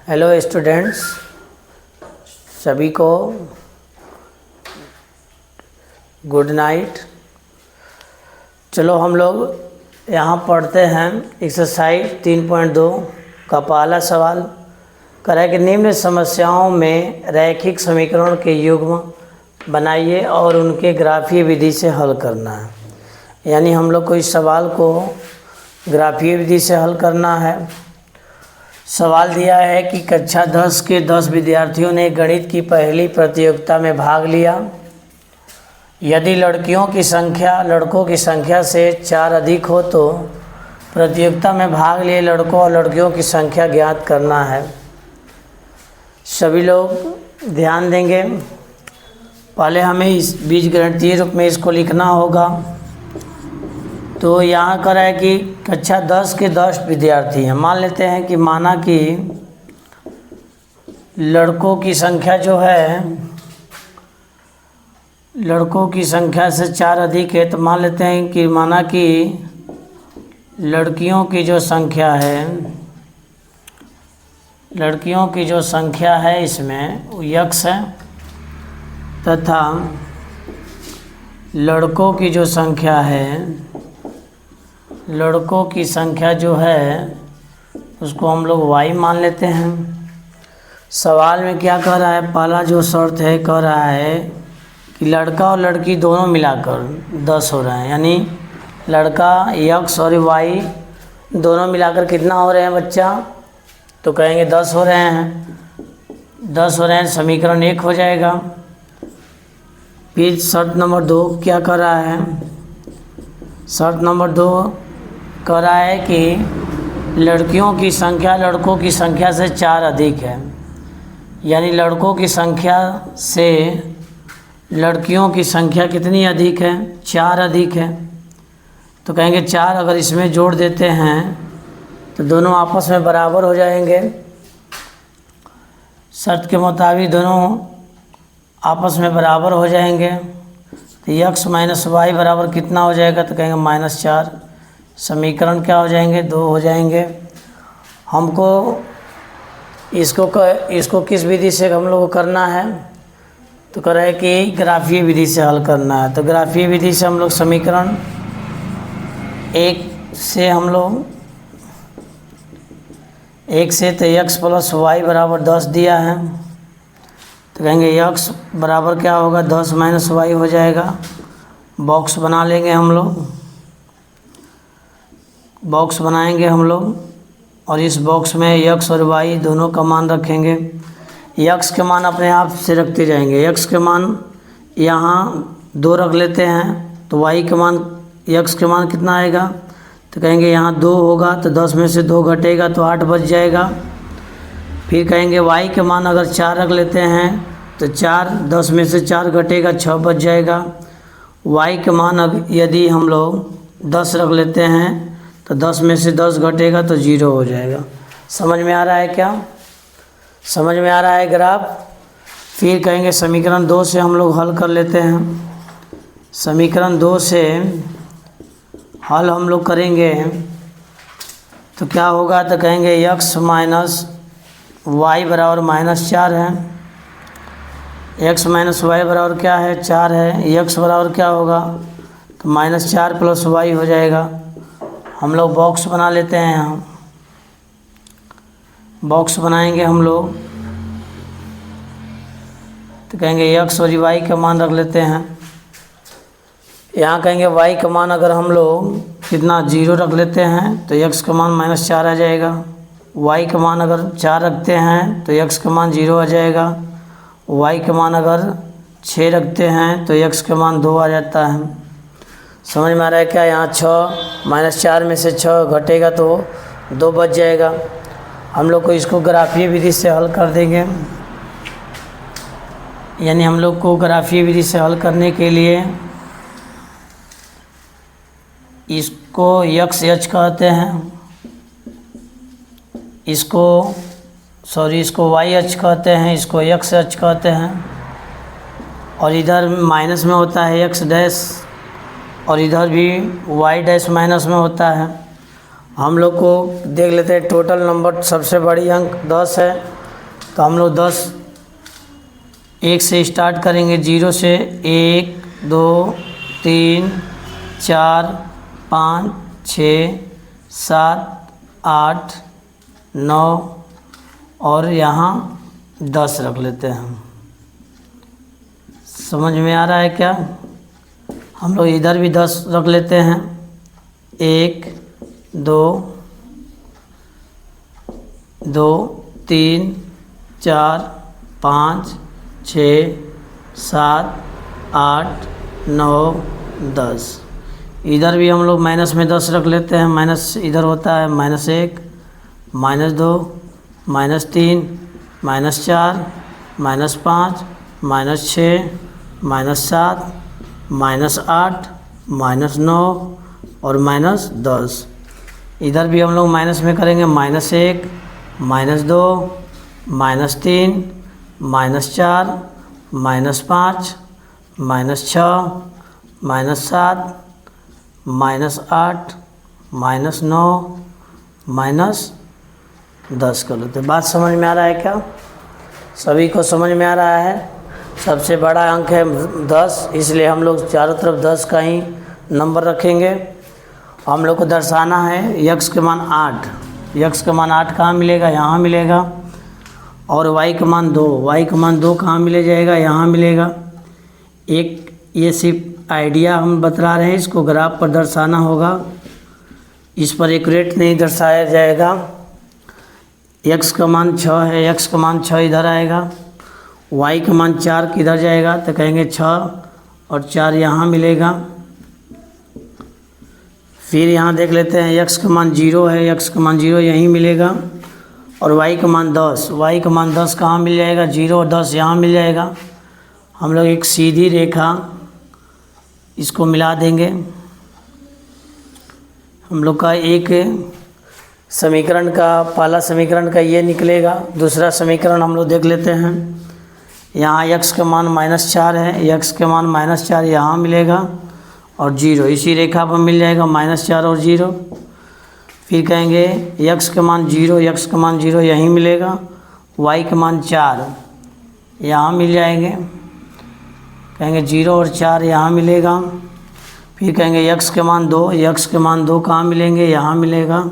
Hello students, सभी को good night. चलो हम लोग यहाँ पढ़ते हैं एक्सरसाइज 3.2 का पहला सवाल। कह रहा है कि निम्न समस्याओं में रैखिक समीकरण के युग्म बनाइए और उनके ग्राफीय विधि से हल करना है। यानी हम लोग को इस सवाल को ग्राफीय विधि से हल करना है। सवाल दिया है कि कक्षा 10 के 10 विद्यार्थियों ने गणित की पहली प्रतियोगिता में भाग लिया। यदि लड़कियों की संख्या लड़कों की संख्या से 4 अधिक हो तो प्रतियोगिता में भाग लिए लड़कों और लड़कियों की संख्या ज्ञात करना है। सभी लोग ध्यान देंगे। पहले हमें इस बीजगणितीय रूप में इसको लिखना होगा। तो यहाँ कर है कि कक्षा 10 के 10 विद्यार्थी हैं। मान लेते हैं कि माना कि लड़कों की संख्या जो है लड़कों की संख्या से 4 अधिक है। तो मान लेते हैं कि माना कि लड़कियों की जो संख्या है इसमें वो x है तथा लड़कों की संख्या जो है उसको हम लोग y मान लेते हैं। सवाल में क्या कह रहा है, पहला जो शर्त है कह रहा है कि लड़का और लड़की दोनों मिलाकर 10 हो रहे हैं। यानी लड़का x और y दोनों मिलाकर कितना हो रहे हैं बच्चा? तो कहेंगे 10 हो रहे हैं। समीकरण 1 हो जाएगा। फिर शर्त नंबर 2 क्या कर रहा है? शर्त नंबर 2 कह रहा है कि लड़कियों की संख्या लड़कों की संख्या से 4 अधिक है। यानी लड़कों की संख्या से लड़कियों की संख्या कितनी अधिक है? 4 अधिक है। तो कहेंगे 4 अगर इसमें जोड़ देते हैं तो दोनों आपस में बराबर हो जाएंगे। शर्त के मुताबिक दोनों आपस में बराबर हो जाएंगे। तो x माइनस वाई बराबर कितना हो जाएगा? तो कहेंगे -4। समीकरण क्या हो जाएंगे? 2 हो जाएंगे। हमको इसको किस विधि से हम लोग को करना है? तो कह रहा है कि ग्राफीय विधि से हल करना है। तो ग्राफीय विधि से हम लोग समीकरण 1 से तो x प्लस वाई बराबर 10 दिया है। तो कहेंगे x बराबर क्या होगा? 10 माइनस वाई हो जाएगा। बॉक्स बना लेंगे हम लोग। बॉक्स बनाएंगे हम लोग और इस बॉक्स में x और y दोनों का मान रखेंगे। x के मान अपने आप से रखते जाएंगे। x के मान यहाँ 2 रख लेते हैं तो y के मान x के मान कितना आएगा? तो कहेंगे यहाँ 2 होगा तो 10 में से 2 घटेगा तो 8 बच जाएगा। फिर कहेंगे y के मान अगर 4 रख लेते हैं तो 10 में से 4 घटेगा 6 बच जाएगा। y के मान यदि हम लोग 10 रख लेते हैं तो 10 में से 10 घटेगा तो 0 हो जाएगा। समझ में आ रहा है क्या? समझ में आ रहा है ग्राफ? फिर कहेंगे समीकरण 2 से हम लोग हल कर लेते हैं। समीकरण 2 से हल हम लोग करेंगे तो क्या होगा? तो कहेंगे x माइनस वाई बराबर -4 है। x माइनस वाई बराबर क्या है? 4 है। x बराबर क्या होगा? तो -4 प्लस वाई हो जाएगा। हम लोग बॉक्स बना लेते हैं। यहाँ बॉक्स बनाएंगे हम लोग तो कहेंगे x और y का मान रख लेते हैं। यहाँ कहेंगे y का मान अगर हम लोग कितना 0 रख लेते हैं तो x का मान -4 आ जाएगा। y का मान अगर 4 रखते हैं तो x का मान 0 आ जाएगा। y का मान अगर 6 रखते हैं तो x का मान 2 आ जाता है। समझ में आ रहा है क्या? यहाँ 6 -4 में से 6 घटेगा तो 2 बच जाएगा। हम लोग को इसको ग्राफीय विधि से हल कर देंगे। यानी हम लोग को ग्राफीय विधि से हल करने के लिए इसको x h कहते हैं, इसको y h कहते हैं, इसको x h कहते हैं। और इधर माइनस में होता है x डैश और इधर भी y डैश माइनस में होता है। हम लोग को देख लेते हैं। टोटल नंबर सबसे बड़ी अंक 10 है तो हम लोग 10 1 से स्टार्ट करेंगे, 0 से 1 2 3 4 5 6 7 8 9 और यहाँ 10 रख लेते हैं हम। समझ में आ रहा है क्या? हम लोग इधर भी 10 रख लेते हैं, 1 2 2 3 4 5 6 7 8 9 10। इधर भी हम लोग माइनस में 10 रख लेते हैं, माइनस इधर होता है -1 -2 -3 -4 -5 -6 -7 -8 -9 और -10। इधर भी हम लोग माइनस में करेंगे, -1 -2 -3 -4 -5 -6 -7 -8 -9 -10 कर लेते। बात समझ में आ रहा है क्या? सभी को समझ में आ रहा है? सबसे बड़ा अंक है 10, इसलिए हम लोग चारों तरफ 10 का ही नंबर रखेंगे। हम लोग को दर्शाना है x के मान 8। x का मान 8 कहाँ मिलेगा? यहाँ मिलेगा। और y का मान 2, y का मान 2 कहाँ मिले जाएगा? यहाँ मिलेगा। एक ये सिर्फ आइडिया हम बता रहे हैं, इसको ग्राफ पर दर्शाना होगा, इस पर एक्यूरेट नहीं दर्शाया जाएगा। x का मान 6 है, x का मान 6 इधर आएगा, y का मान 4 किधर जाएगा? तो कहेंगे 6 और 4 यहाँ मिलेगा। फिर यहाँ देख लेते हैं x का मान 0 है, x का मान 0 यहीं मिलेगा। और y का मान 10, y का मान 10 कहाँ मिल जाएगा? 0 और 10 यहाँ मिल जाएगा। हम लोग एक सीधी रेखा इसको मिला देंगे। हम लोग का एक समीकरण का पहला समीकरण का ये निकलेगा। दूसरा समीकरण हम लोग देख लेते हैं। यहाँ x का मान -4 है, x के मान -4 यहाँ मिलेगा और 0 इसी रेखा पर मिल जाएगा, -4 और 0। फिर कहेंगे x का मान 0, x का मान 0 यहीं मिलेगा, y का मान 4 यहाँ मिल जाएंगे। कहेंगे 0 और 4 यहाँ मिलेगा। फिर कहेंगे x के मान 2, x के मान 2 कहाँ मिलेंगे? यहाँ मिलेगा।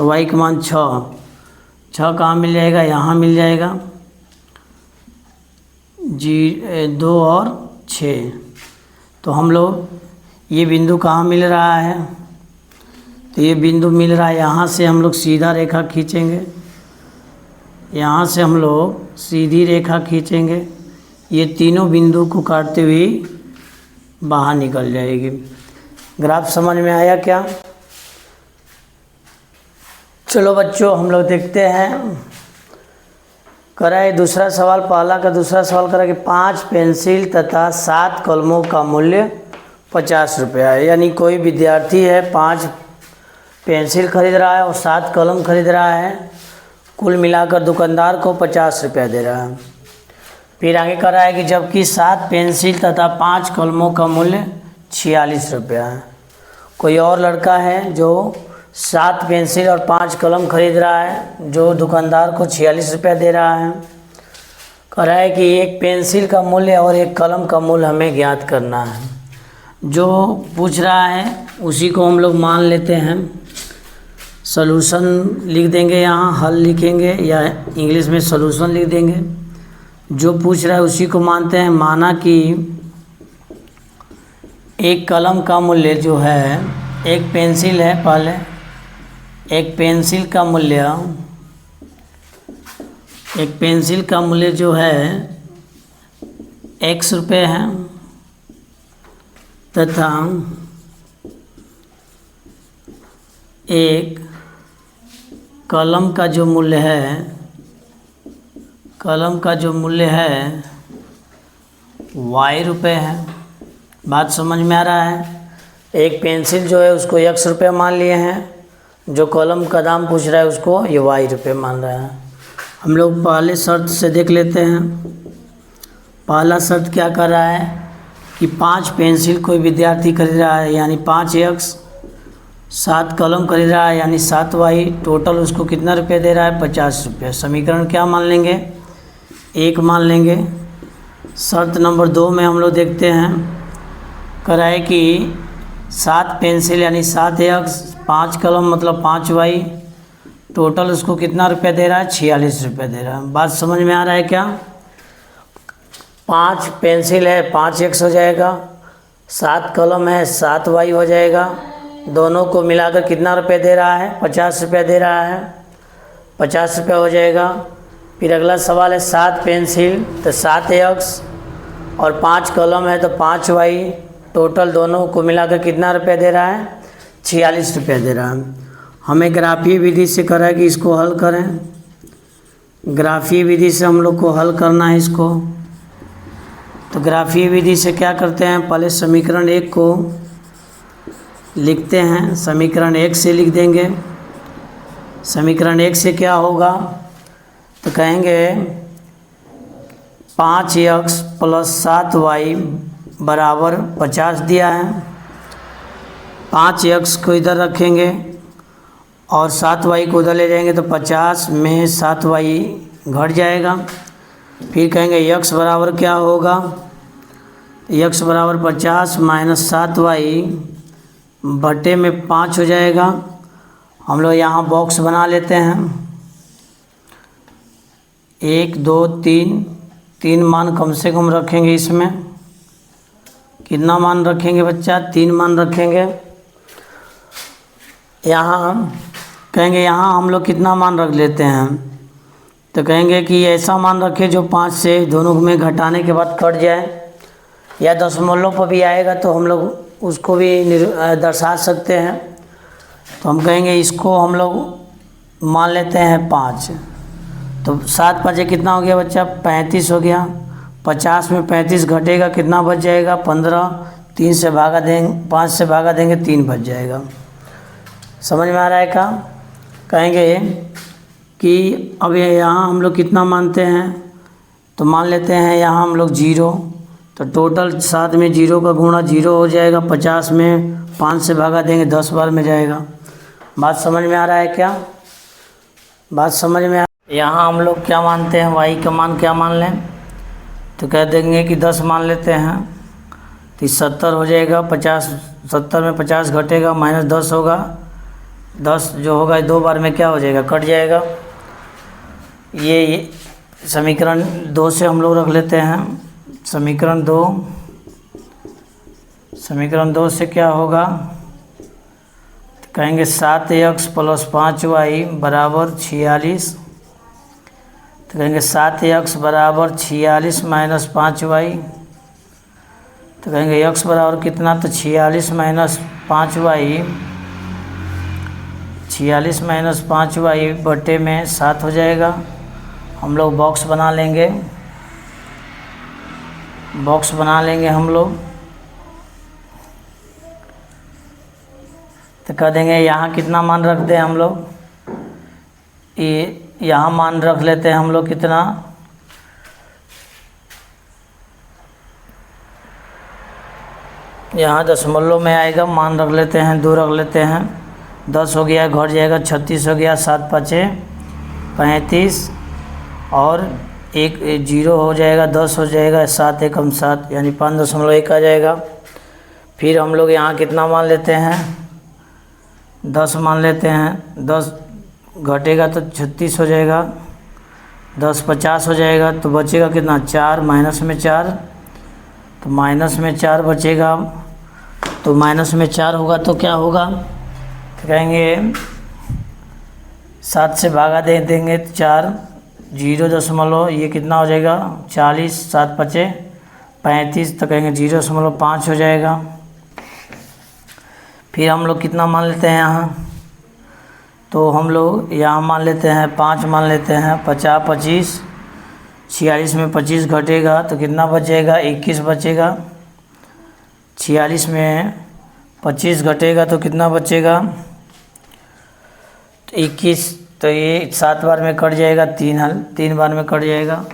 और y का मान 6 कहाँ मिल जाएगा? यहाँ मिल जाएगा। 2 और 6। तो हम लोग ये बिंदु कहाँ मिल रहा है? तो ये बिंदु मिल रहा है, यहाँ से हम लोग सीधा रेखा खींचेंगे, यहाँ से हम लोग सीधी रेखा खींचेंगे, ये तीनों बिंदु को काटते हुए बाहर निकल जाएगी। ग्राफ समझ में आया क्या? चलो बच्चों हम लोग देखते हैं। कराए दूसरा सवाल, पहला का दूसरा सवाल करा कि 5 पेंसिल तथा 7 कलमों का मूल्य 50 रुपया है। यानी कोई विद्यार्थी है 5 पेंसिल खरीद रहा है और 7 कलम खरीद रहा है, कुल मिलाकर दुकानदार को 50 रुपया दे रहा है। फिर आगे करा है कि जबकि 7 पेंसिल तथा 5 कलमों का मूल्य 46 रुपया है। कोई और लड़का है जो 7 पेंसिल और 5 कलम खरीद रहा है, जो दुकानदार को 46 रुपया दे रहा है। कह रहा है कि एक पेंसिल का मूल्य और एक कलम का मूल्य हमें ज्ञात करना है। जो पूछ रहा है उसी को हम लोग मान लेते हैं। सॉल्यूशन लिख देंगे, यहाँ हल लिखेंगे या इंग्लिश में सॉल्यूशन लिख देंगे। जो पूछ रहा है उसी को मानते हैं। माना कि एक कलम का मूल्य जो है, एक पेंसिल है, पहले एक पेंसिल का मूल्य जो है x रुपये है तथा एक कलम का जो मूल्य है y रुपये है। बात समझ में आ रहा है? एक पेंसिल जो है उसको x रुपये मान लिए हैं, जो कलम का दाम पूछ रहा है उसको ये y रुपये मान रहा है। हम लोग पहले शर्त से देख लेते हैं। पहला शर्त क्या कर रहा है कि 5 पेंसिल कोई विद्यार्थी खरीद रहा है, यानी 5x 7 कलम खरीद रहा है यानी 7y, टोटल उसको कितना रुपये दे रहा है? 50 रुपये। समीकरण क्या मान लेंगे? 1 मान लेंगे। शर्त नंबर 2 में हम लोग देखते हैं, कह रहा है कि 7 पेंसिल यानी 7x, 5 कलम मतलब 5y, टोटल उसको कितना रुपया दे रहा है? 46 रुपये दे रहा है। बात समझ में आ रहा है क्या? 5 पेंसिल है 5x हो जाएगा, 7 कलम है 7y हो जाएगा, दोनों को मिलाकर कितना रुपये दे रहा है? 50 रुपये दे रहा है, 50 रुपये हो जाएगा। फिर अगला सवाल है 7 पेंसिल तो 7x और 5 कलम है तो 5y, टोटल दोनों को मिलाकर कितना रुपये दे रहा है? 46 रुपये दे रहा है। हमें ग्राफीय विधि से करा है कि इसको हल करें। ग्राफीय विधि से हम लोग को हल करना है इसको। तो ग्राफीय विधि से क्या करते हैं, पहले समीकरण 1 को लिखते हैं। समीकरण 1 से लिख देंगे। समीकरण 1 से क्या होगा, तो कहेंगे 5x प्लस 7y बराबर 50 दिया है। 5x को इधर रखेंगे और 7y को उधर ले जाएंगे तो 50 में 7y घट जाएगा। फिर कहेंगे x बराबर क्या होगा, x बराबर 50 माइनस 7y बटे में 5 हो जाएगा। हम लोग यहाँ बॉक्स बना लेते हैं। 1 2 3 मान कम से कम रखेंगे। इसमें कितना मान रखेंगे बच्चा? 3 मान रखेंगे। यहाँ कहेंगे यहाँ हम लोग कितना मान रख लेते हैं, तो कहेंगे कि ऐसा मान रखें जो 5 से दोनों में घटाने के बाद कट जाए, या दशमलव पर भी आएगा तो हम लोग उसको भी दर्शा सकते हैं। तो हम कहेंगे इसको हम लोग मान लेते हैं 5। तो 7 5 कितना हो गया बच्चा? 35 हो गया। 50 में 35 घटेगा, कितना बच जाएगा? 15। 3 से भागा देंगे, 5 से भागा देंगे, 3 बच जाएगा। समझ में आ रहा है क्या? कहेंगे कि अब यहाँ हम लोग कितना मानते हैं, तो मान लेते हैं यहाँ हम लोग 0। तो टोटल 7 में 0 का गुणा 0 हो जाएगा। 50 में 5 से भागा देंगे, 10 बार में जाएगा। बात समझ में आ रहा है क्या? बात समझ में यहाँ हम लोग क्या मानते हैं, y का मान क्या मान लें, तो कह देंगे कि 10 मान लेते हैं तो 70 हो जाएगा। 50 70 में 50 घटेगा, माइनस 10 होगा। 10 जो होगा 2 बार में क्या हो जाएगा? कट जाएगा। ये समीकरण 2 से हम लोग रख लेते हैं। समीकरण 2 से क्या होगा, तो कहेंगे 7x प्लस 5y बराबर 46। तो कहेंगे 7x बराबर 46 माइनस 5y। तो कहेंगे x बराबर कितना, तो 46 माइनस 5y, 46 माइनस 5y बटे में 7 हो जाएगा। हम लोग बॉक्स बना लेंगे। बॉक्स बना लेंगे हम लोग। तो कह देंगे यहाँ कितना मान रख दें हम लोग, ये यहाँ मान रख लेते हैं हम लोग कितना, यहाँ दशमलव में आएगा, मान रख लेते हैं 2 रख लेते हैं। 10 हो गया, घट जाएगा। 36 हो गया। 7 5 35 और 1 0 हो जाएगा। 10 हो जाएगा। 7 1 7 यानी 5.1 आ जाएगा। फिर हम लोग यहाँ कितना मान लेते हैं, 10 मान लेते हैं। 10 घटेगा तो 36 हो जाएगा। 10 50 हो जाएगा तो बचेगा कितना, 4, माइनस में 4, तो माइनस में 4 बचेगा। तो माइनस में 4 होगा तो क्या होगा, तो कहेंगे 7 से भागा दे देंगे 4, 0 ये कितना हो जाएगा 40, 7 5 35, तो कहेंगे 0.5 हो जाएगा। फिर हम लोग कितना मान लेते हैं यहाँ, तो हम लोग यहाँ मान लेते हैं 5 मान लेते हैं। 50 25, 46 में 25 घटेगा तो कितना बचेगा, 21 बचेगा। 46 में 25 घटेगा तो कितना बचेगा, तो 21, तो ये 7 बार में कट जाएगा, 3 बार में कट जाएगा।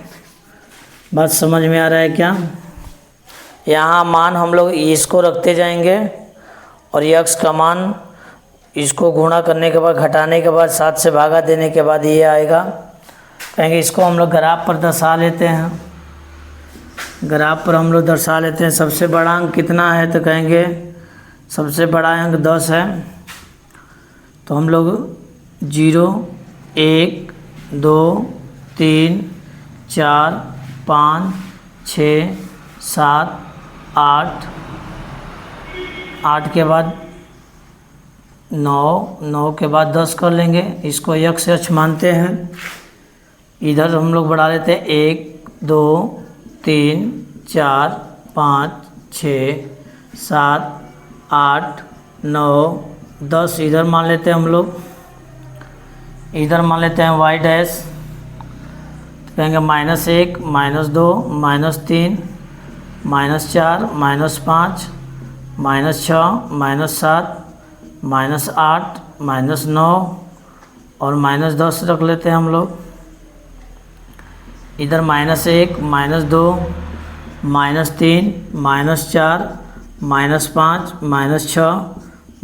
बात समझ में आ रहा है क्या? यहाँ मान हम लोग इसको रखते जाएंगे और यक्स का मान इसको गुणा करने के बाद घटाने के बाद 7 से भागा देने के बाद ये आएगा। कहेंगे इसको हम लोग ग्राफ पर दर्शा लेते हैं। ग्राफ पर हम लोग दर्शा लेते हैं। सबसे बड़ा अंक कितना है तो कहेंगे सबसे बड़ा अंक 10 है। तो हम लोग 0 1 2 3 4 5 6 7 8 8 के बाद 9 9 के बाद 10 कर लेंगे। इसको यक्ष अक्ष मानते हैं। इधर हम लोग बढ़ा लेते हैं 1 2 3 4 5 6 7 8 9 10 इधर मान लेते हैं हम लोग। इधर मान लेते हैं y डैश। तो कहेंगे -1 -2 -3 -4 -5 -6 -7 -8 -9 और -10 रख लेते हैं हम लोग। इधर -1 -2 -3 -4 -5 -6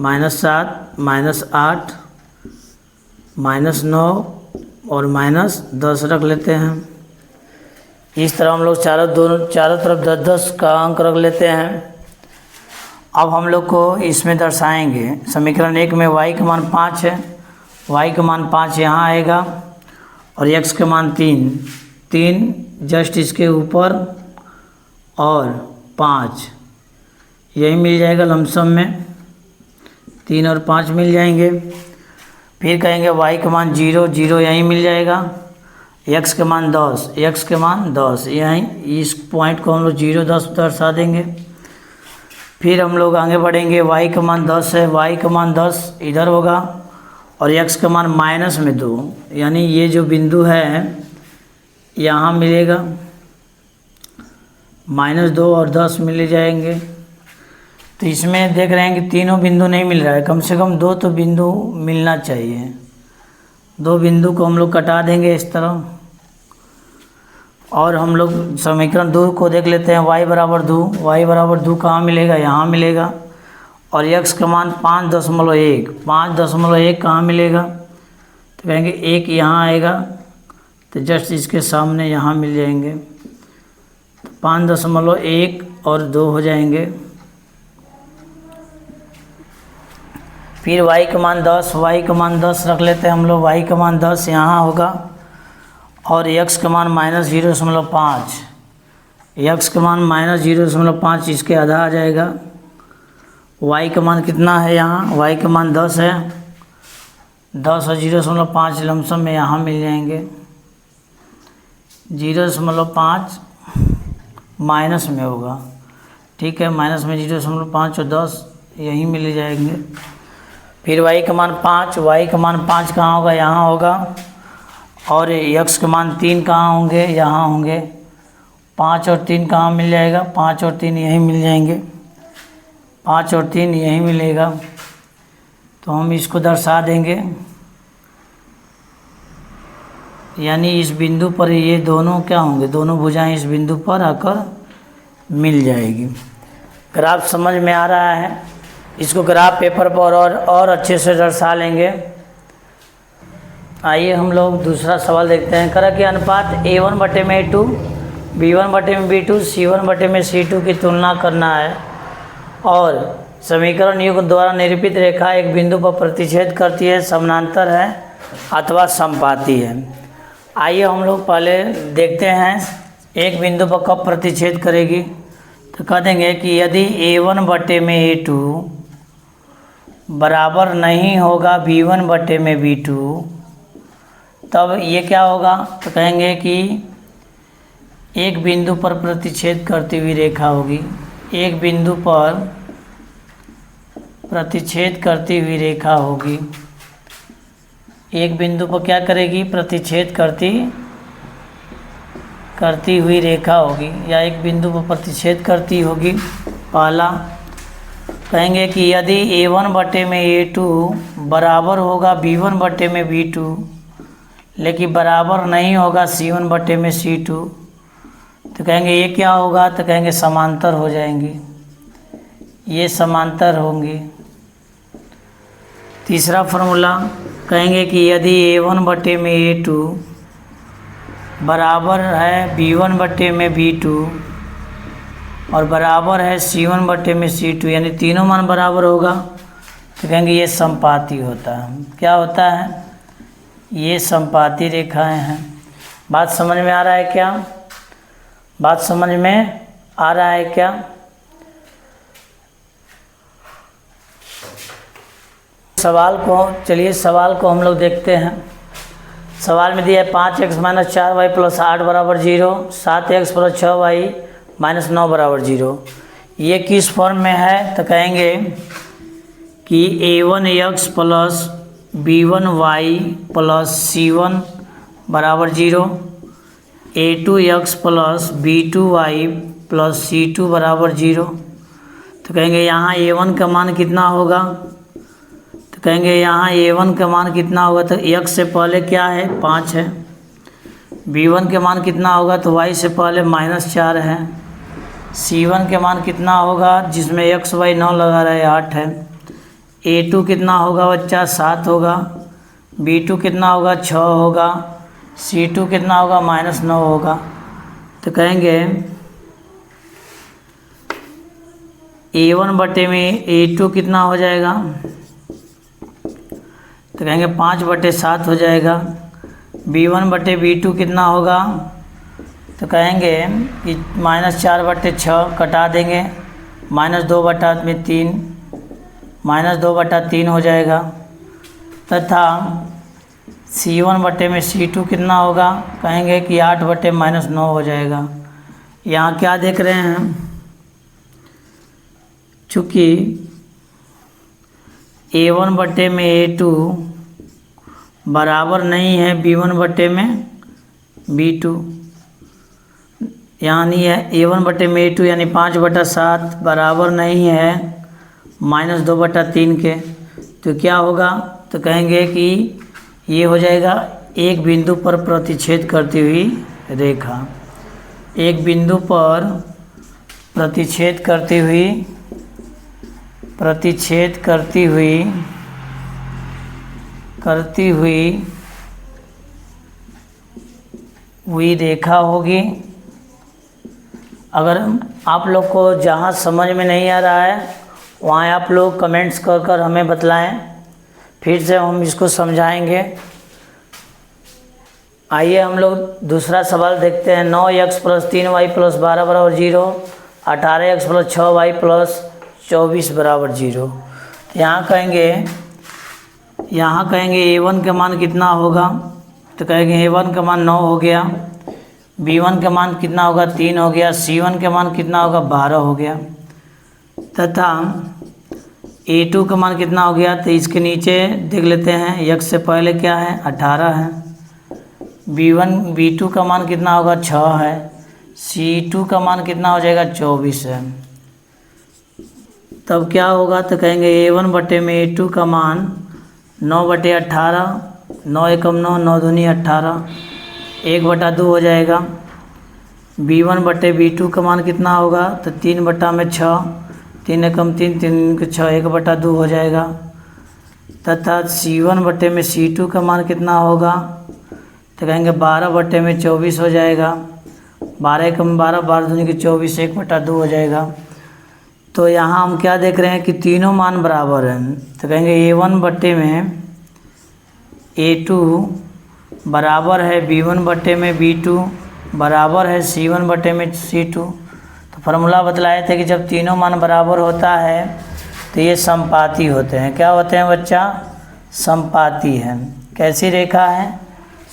-7 -8 -9 और -10 रख लेते हैं। इस तरह हम लोग चारों तरफ 10-10 का अंक रख लेते हैं। अब हम लोग को इसमें दर्शाएंगे। समीकरण 1 में y का मान 5 है। y का मान 5 यहाँ आएगा और x का मान 3 जस्ट इसके ऊपर और 5 यही मिल जाएगा लमसम में। 3 और 5 मिल जाएंगे। फिर कहेंगे y का मान 0 0 यहीं मिल जाएगा। x का मान 10 यहीं इस पॉइंट को हम लोग 0 10 दर्शा देंगे। फिर हम लोग आगे बढ़ेंगे। y का मान 10 है। y का मान 10 इधर होगा और x का मान -2 यानी ये जो बिंदु है यहाँ मिलेगा। -2 और 10 मिल जाएंगे। तो इसमें देख रहे हैं कि तीनों बिंदु नहीं मिल रहा है। कम से कम 2 तो बिंदु मिलना चाहिए। 2 बिंदु को हम लोग कटा देंगे इस तरह। और हम लोग समीकरण 2 को देख लेते हैं। y बराबर 2 कहाँ मिलेगा? यहाँ मिलेगा। और x का मान 5.1 कहाँ मिलेगा? तो कहेंगे 1 यहाँ आएगा तो जस्ट इसके सामने यहाँ मिल जाएंगे। 5.1 और 2 हो जाएंगे। फिर y का मान 10 रख लेते हैं हम लोग। y का मान 10 यहाँ होगा और x का मान -0.5 x का मान -0.5 इसके आधा आ जाएगा। y का मान कितना है यहाँ? y का मान 10 है। 10 और 0.5 लमसम में यहाँ मिल जाएंगे। 0.5 माइनस में होगा, ठीक है। माइनस में 0.5 और 10 यहीं मिल जाएंगे। फिर y का मान 5 कहाँ होगा? यहाँ होगा। और x का मान 3 कहाँ होंगे? यहाँ होंगे। 5 और 3 कहाँ मिल जाएगा? 5 और 3 यहीं मिल जाएंगे। 5 और 3 यहीं मिलेगा। तो हम इसको दर्शा देंगे। यानी इस बिंदु पर ये दोनों क्या होंगे? दोनों भुजाएं इस बिंदु पर आकर मिल जाएगी। ग्राफ समझ में आ रहा है? इसको ग्राफ पेपर पर और अच्छे से दर्शा लेंगे। आइए हम लोग दूसरा सवाल देखते हैं। करा कि अनुपात A1/A2 B1/B2 C1/C2 की तुलना करना है और समीकरण युग्म द्वारा निरूपित रेखा एक बिंदु पर प्रतिच्छेद करती है, समानांतर है अथवा समपाती है। आइए हम लोग पहले देखते हैं एक बिंदु पर कब प्रतिच्छेद करेगी। तो कह देंगे कि यदि A1/A2 बराबर नहीं होगा B1/B2 तब ये क्या होगा? तो कहेंगे कि एक बिंदु पर प्रतिच्छेद करती हुई रेखा होगी। एक बिंदु पर प्रतिच्छेद करती हुई रेखा होगी। एक बिंदु पर क्या करेगी? प्रतिच्छेद करती हुई रेखा होगी या एक बिंदु पर प्रतिच्छेद करती होगी। पहला कहेंगे कि यदि A1/A2 बराबर होगा B1/B2 लेकिन बराबर नहीं होगा C1/C2 तो कहेंगे ये क्या होगा? तो कहेंगे समांतर हो जाएंगी। ये समांतर होंगी। तीसरा फार्मूला कहेंगे कि यदि A1 बटे में A2 बराबर है B1 बटे में B2 और बराबर है C1 बटे में C2, यानी तीनों मान बराबर होगा, तो कहेंगे ये समपाती होता है। क्या होता है? ये समपाती रेखाएं हैं। बात समझ में आ रहा है क्या? बात समझ में आ रहा है क्या? चलिए सवाल को हम लोग देखते हैं। सवाल में दिया है 5x - 4y + 8 बराबर 0, 7x + 6y - 9 बराबर 0। ये किस फॉर्म में है? तो कहेंगे कि a1x + b1y + c1 बराबर 0, a2x + b2y + c2 बराबर 0। तो कहेंगे यहाँ a1 का मान कितना होगा? तो कहेंगे यहाँ a1 का मान कितना होगा? तो x से पहले क्या है? 5 है। b1 के मान कितना होगा? तो y से पहले -4 है। c1 के मान कितना होगा? जिसमें x y 9 लगा रहा है 8 है। a2 कितना होगा बच्चा? 7 होगा। b2 कितना होगा? 6 होगा। c2 कितना होगा? -9 होगा। तो कहेंगे a1 बटे में a2 कितना हो जाएगा? तो कहेंगे 5 बटे 7 हो जाएगा। b1 बटे b2 कितना होगा? तो कहेंगे कि -4 बटे 6 कटा देंगे, -2 बटा में 3, -2 बटा 3 हो जाएगा। तथा c1 बटे में c2 कितना होगा? कहेंगे कि 8 बटे -9 हो जाएगा। यहाँ क्या देख रहे हैं? चूँकि a1 बटे में a2 बराबर नहीं है b1 बटे में b2, यानी है a1 बटे में a2 यानी 5 बटा 7 बराबर नहीं है -2 बटा 3 के। तो क्या होगा? तो कहेंगे कि ये हो जाएगा एक बिंदु पर प्रतिच्छेद करती हुई रेखा। एक बिंदु पर प्रतिच्छेद करती हुई रेखा होगी। अगर आप लोग को जहाँ समझ में नहीं आ रहा है वहाँ आप लोग कमेंट्स कर हमें बतलाएं, फिर से हम इसको समझाएंगे। आइए हम लोग दूसरा सवाल देखते हैं। 9x + 3y + 12 बराबर 0, 18x + 6y + 24 बराबर 0। यहाँ कहेंगे a1 का मान कितना होगा? तो कहेंगे a1 का मान 9 हो गया, b1 का मान कितना होगा? 3 हो गया, c1 का मान कितना होगा? 12 हो गया। तथा a2 का मान कितना हो गया? तो इसके नीचे देख लेते हैं, x से पहले क्या है? 18 है। b2 का मान कितना होगा? 6 है। c2 का मान कितना हो जाएगा? 24 है। तब क्या होगा? तो कहेंगे a1 बटे में a2 का मान 9 बटे 18, 9 एकम 9, 9 दूनी 18, 1 बटा 2 हो जाएगा। b1 बटे b2 का मान कितना होगा? तो 3 बटा में 6, 3 एकम 3, 3 के 6, 1 बटा 2 हो जाएगा। तथा c1 बटे में c2 का मान कितना होगा? तो कहेंगे 12 बटे में 24 हो जाएगा। 12 एकम 12, 12 दूनी के 24, 1 बटा 2 हो जाएगा। तो यहाँ हम क्या देख रहे हैं कि तीनों मान बराबर हैं। तो कहेंगे a1 बटे में a2 बराबर है b1 बटे में b2 बराबर है c1 बटे में c2। तो फार्मूला बतलाए थे कि जब तीनों मान बराबर होता है तो ये समपाती होते हैं। क्या होते हैं बच्चा? समपाती है। कैसी रेखा है?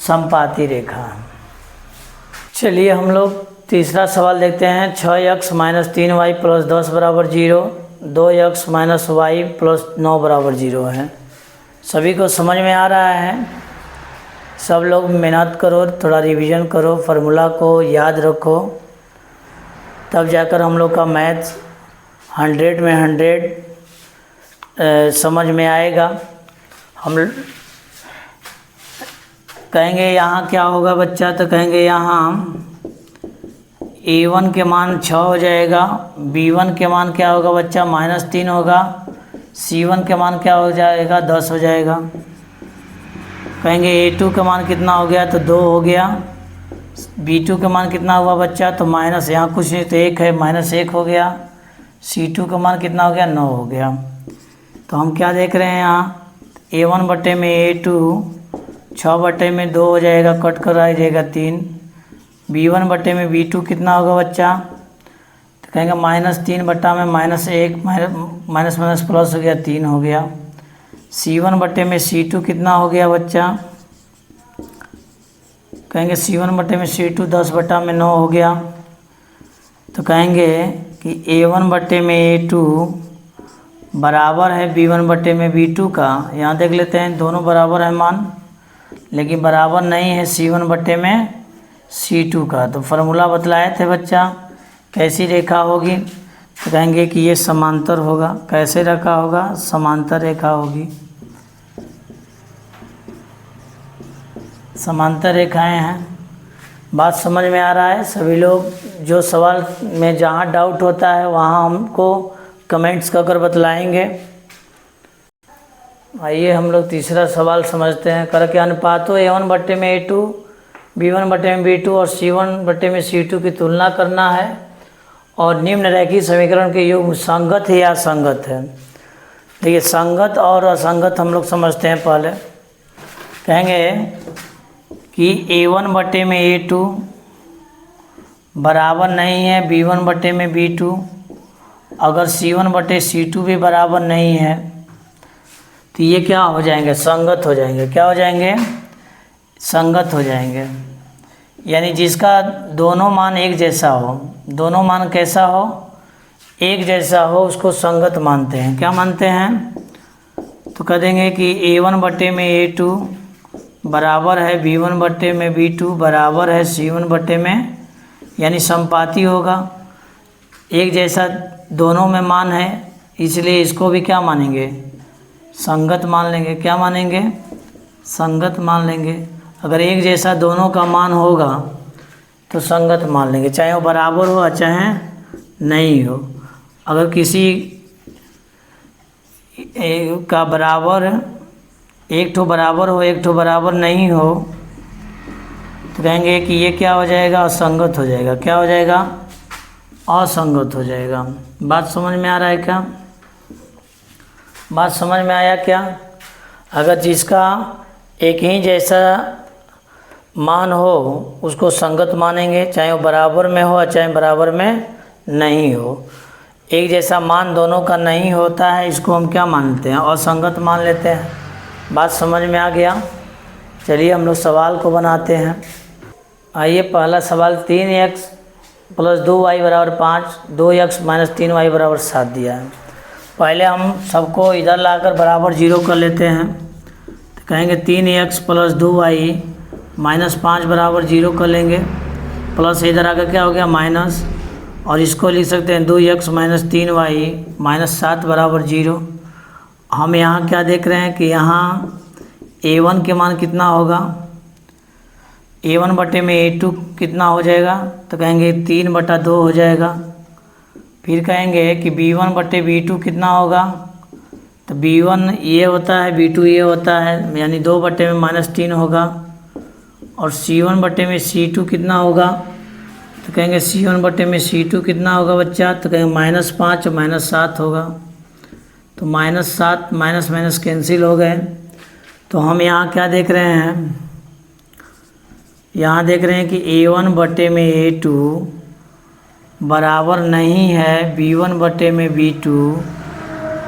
समपाती रेखा। चलिए हम लोग तीसरा सवाल देखते हैं। 6x - 3y + 10 बराबर 0, 2x - y + 9 बराबर 0 है। सभी को समझ में आ रहा है? सब लोग मेहनत करो, थोड़ा रिवीजन करो, फार्मूला को याद रखो, तब जाकर हम लोग का मैथ्स 100 में 100 समझ में आएगा। हम कहेंगे यहाँ क्या होगा बच्चा? तो कहेंगे यहाँ a1 के मान 6 हो जाएगा, b1 के मान क्या होगा बच्चा? -3 होगा, C1 के मान क्या हो जाएगा, 10 हो जाएगा। कहेंगे A2 का मान कितना हो गया, तो 2 हो गया। B2 का मान कितना हुआ बच्चा, तो माइनस, यहाँ कुछ नहीं तो 1 है, -1 हो गया। C2 का मान कितना हो गया, 9 हो गया। तो हम क्या देख रहे हैं यहाँ, A1 बटे में A2 6 बटे में 2 हो जाएगा, कट कर आ जाएगा 3। B1 बटे में B2 कितना होगा बच्चा, तो कहेंगे -3 बटा में -1, माइनस माइनस प्लस हो गया, 3 हो गया। C1 बटे में C2 कितना हो गया बच्चा, कहेंगे C1 बटे में C2 10 बटा में 9 हो गया। तो कहेंगे कि A1 बटे में A2 बराबर है B1 बटे में B2 का। यहाँ देख लेते हैं दोनों बराबर है मान, लेकिन बराबर नहीं है C1 बटे में C2 का। तो फार्मूला बतलाए थे बच्चा, कैसी रेखा होगी, तो कहेंगे कि ये समांतर होगा। कैसे रेखा होगा, समांतर रेखा होगी। समांतर रेखाएं हैं। बात समझ में आ रहा है सभी लोग? जो सवाल में जहाँ डाउट होता है वहाँ हमको कमेंट्स कर बतलाएंगे। आइए हम लोग तीसरा सवाल समझते हैं। कर के अनुपातों A1 बटे में A2, B1 बटे में B2 और C1 बटे में C2 की तुलना करना है और निम्न रैखिक समीकरण के योग संगत है या असंगत है। देखिए संगत और असंगत हम लोग समझते हैं। पहले कहेंगे कि A1 बटे में A2 बराबर नहीं है B1 बटे में B2। अगर C1 बटे C2 भी बराबर नहीं है तो ये क्या हो जाएंगे, संगत हो जाएंगे। क्या हो जाएंगे, संगत हो जाएंगे। यानी जिसका दोनों मान एक जैसा हो, दोनों मान कैसा हो, एक जैसा हो, उसको संगत मानते हैं। क्या मानते हैं, तो कह देंगे कि A1 बटे में A2 बराबर है B1 बटे में B2 बराबर है C1 बटे में, यानी संपाती होगा, एक जैसा दोनों में मान है, इसलिए इसको भी क्या मानेंगे, संगत मान लेंगे। क्या मानेंगे, संगत मान लेंगे। अगर एक जैसा दोनों का मान होगा तो संगत मान लेंगे, चाहे वो बराबर हो चाहे नहीं हो। अगर किसी का बराबर, एक ठो बराबर हो एक ठो बराबर नहीं हो, तो कहेंगे कि ये क्या हो जाएगा, असंगत हो जाएगा। क्या हो जाएगा, असंगत हो जाएगा। बात समझ में आ रहा है क्या, बात समझ में आया क्या? अगर जिसका एक ही जैसा मान हो उसको संगत मानेंगे, चाहे वो बराबर में हो चाहे बराबर में नहीं हो। एक जैसा मान दोनों का नहीं होता है, इसको हम क्या मानते हैं, असंगत मान लेते हैं। बात समझ में आ गया? चलिए हम लोग सवाल को बनाते हैं। आइए पहला सवाल, 3x प्लस 2y बराबर 5, 2x माइनस 3y बराबर 7 दिया है। पहले हम सबको इधर लाकर बराबर 0 कर लेते हैं। तो कहेंगे 3x प्लस 2y माइनस 5 बराबर 0 कर लेंगे। प्लस इधर आकर क्या हो गया, माइनस, और इसको लिख सकते हैं 2x माइनस 3y माइनस 7 बराबर 0। हम यहाँ क्या देख रहे हैं कि यहाँ A1 के मान कितना होगा, A1 बटे में A2 कितना हो जाएगा, तो कहेंगे 3 बटा 2 हो जाएगा। फिर कहेंगे कि B1 बटे B2 कितना होगा, तो B1 ये होता है B2 ये होता है, यानी 2 बटे में -3 होगा। और C1 बटे में C2 कितना होगा, तो कहेंगे C1 बटे में C2 कितना होगा बच्चा, तो कहेंगे -5 -7 होगा। तो -7 माइनस माइनस कैंसिल हो गए। तो हम यहाँ क्या देख रहे हैं, यहाँ देख रहे हैं कि A1 बटे में A2 बराबर नहीं है B1 बटे में B2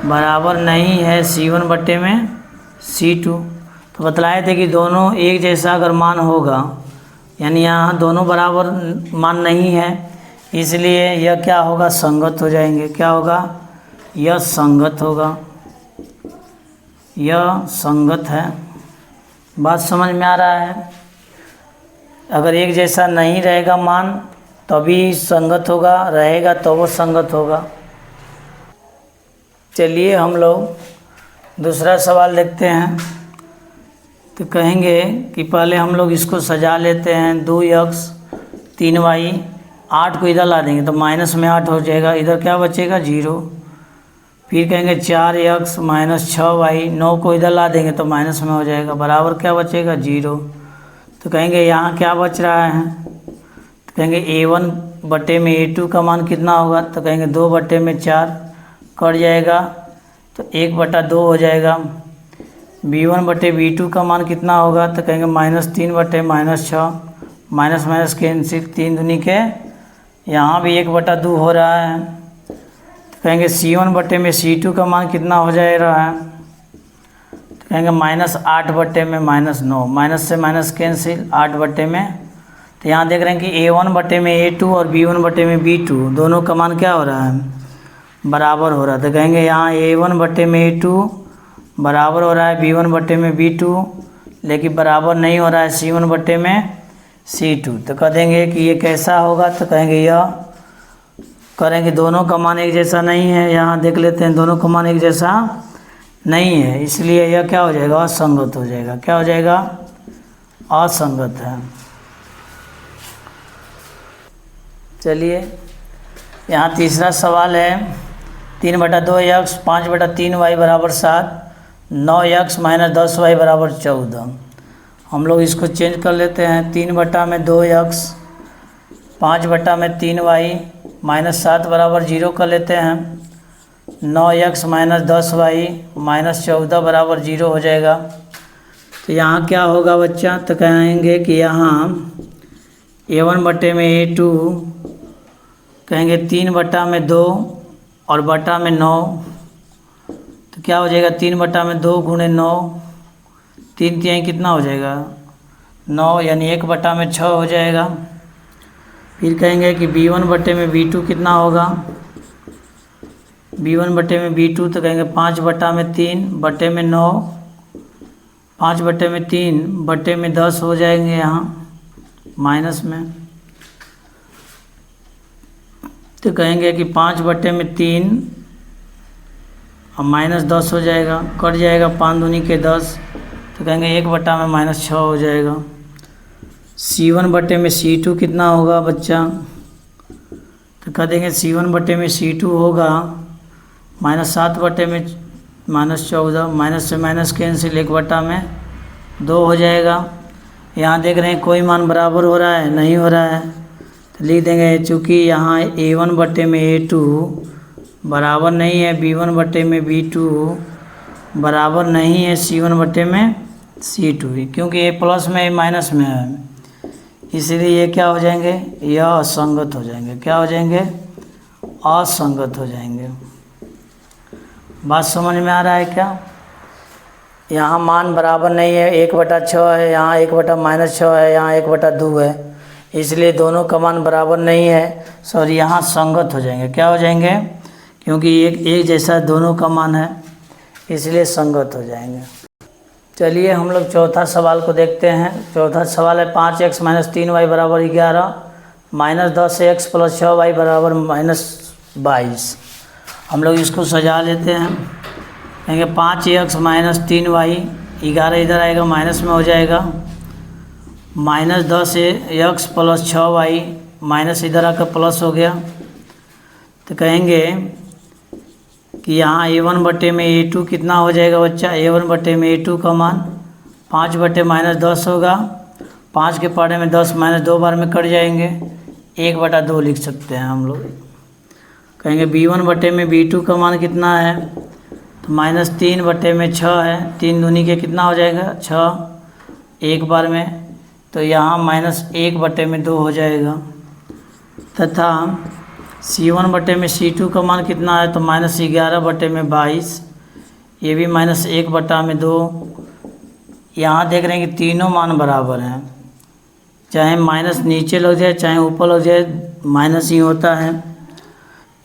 बराबर नहीं है C1 बटे में C2। तो बतलाए थे कि दोनों एक जैसा अगर मान होगा, यानी यहाँ दोनों बराबर मान नहीं है, इसलिए यह क्या होगा, संगत हो जाएंगे। क्या होगा, यह संगत होगा, यह संगत है। बात समझ में आ रहा है? अगर एक जैसा नहीं रहेगा मान तभी संगत होगा, रहेगा तो वो संगत होगा। चलिए हम लोग दूसरा सवाल देखते हैं। तो कहेंगे कि पहले हम लोग इसको सजा लेते हैं, 2x 3y, 8 को इधर ला देंगे तो माइनस में 8 हो जाएगा, इधर क्या बचेगा 0। फिर कहेंगे 4x माइनस 6y, 9 को इधर ला देंगे तो माइनस में हो जाएगा, बराबर क्या बचेगा 0। तो कहेंगे यहाँ क्या बच रहा है, तो कहेंगे a1 बटे में a2 का मान कितना होगा, तो कहेंगे 2 बटे में 4 कट जाएगा तो 1 बटा 2 हो जाएगा। b1 बटे b2 का मान कितना होगा, तो कहेंगे -3 बटे -6, माइनस माइनस कैंसिल, 3 दूनी के, यहाँ भी 1 बटा 2 हो रहा है। तो कहेंगे c1 बटे में c2 का मान कितना हो जा रहा है, तो कहेंगे -8 बटे में -9, माइनस से माइनस कैंसिल, 8 बटे में। तो यहाँ देख रहे हैं कि a1 बटे में a2 और b1 बटे में b2 दोनों का मान क्या हो रहा है, बराबर हो रहा है। तो कहेंगे यहाँ a1 बटे में a2 बराबर हो रहा है b1 बटे में b2, लेकिन बराबर नहीं हो रहा है c1 बटे में c2। तो कह देंगे कि ये कैसा होगा, तो कहेंगे यह, करेंगे दोनों का मान एक जैसा नहीं है। यहाँ देख लेते हैं दोनों का मान एक जैसा नहीं है, इसलिए यह क्या हो जाएगा, असंगत हो जाएगा। क्या हो जाएगा, असंगत है। चलिए यहाँ तीसरा सवाल है, 3/2x 5/3y बराबर 7, 9x माइनस 10y बराबर 14। हम लोग इसको चेंज कर लेते हैं, 3/2x 5/3y माइनस 7 बराबर 0 कर लेते हैं, 9x माइनस 10y माइनस 14 बराबर 0 हो जाएगा। तो यहाँ क्या होगा बच्चा, तो कहेंगे कि यहाँ a1 बटे में a2 कहेंगे 3/2 और बटा में 9, तो क्या हो जाएगा 3/2 गुणे 9, 3 तिहाई कितना हो जाएगा 9, यानी 1/6 हो जाएगा। फिर कहेंगे कि b1 बटे में b2 कितना होगा, b1 बटे में b2 तो कहेंगे 5/3 बटे में 9, 5/3 बटे में 10 हो जाएंगे यहाँ माइनस में। तो कहेंगे कि 5/3 और माइनस 10 हो जाएगा, कट जाएगा 5 दूनी के 10, तो कहेंगे 1/6 हो जाएगा। c1 बटे में c2 कितना होगा बच्चा, तो कह देंगे c1 बटे में c2 होगा -7 बटे में -14, माइनस से माइनस कैंसिल, 1/2 हो जाएगा। यहाँ देख रहे हैं कोई मान बराबर हो रहा है, नहीं हो रहा है, तो लिख देंगे चूँकि यहाँ a1 बटे में a2 बराबर नहीं है b1 बटे में b2 बराबर नहीं है c1 बटे में c2, क्योंकि ये प्लस में माइनस में है, इसलिए ये क्या हो जाएंगे, यह असंगत हो जाएंगे। क्या हो जाएंगे, असंगत हो जाएंगे। बात समझ में आ रहा है क्या। यहाँ मान बराबर नहीं है, 1/6 है, यहाँ 1/-6 है, यहाँ 1/2 है, इसलिए दोनों का मान बराबर नहीं है, सॉरी यहाँ संगत हो जाएंगे। क्या हो जाएंगे, क्योंकि एक जैसा दोनों का मान है, इसलिए संगत हो जाएंगे। चलिए हम लोग चौथा सवाल को देखते हैं। चौथा सवाल है 5x माइनस 3y बराबर 11, माइनस 10x प्लस 6y बराबर -22। हम लोग इसको सजा लेते हैं, कहेंगे 5x माइनस 3y, 11 इधर आएगा माइनस में हो जाएगा, minus 10x plus 6y, minus इधर आकर प्लस हो गया। तो कहेंगे कि यहाँ a1 बटे में a2 कितना हो जाएगा बच्चा, a1 बटे में a2 का मान 5 बटे -10 होगा, 5 के पारे में 10 -2 बार में कट जाएंगे, 1/2 लिख सकते हैं हम लोग। कहेंगे b1 बटे में b2 का मान कितना है, तो -3 बटे में 6 है, 3 दूनी के कितना हो जाएगा 6, 1 बार में, तो यहाँ -1 बटे में 2 हो जाएगा। तथा c1 बटे में c2 का मान कितना है, तो -11 बटे में 22, ये भी -1 बटा में 2। यहाँ देख रहे हैं कि तीनों मान बराबर हैं, चाहे माइनस नीचे लग जाए चाहे ऊपर लग जाए माइनस ही होता है।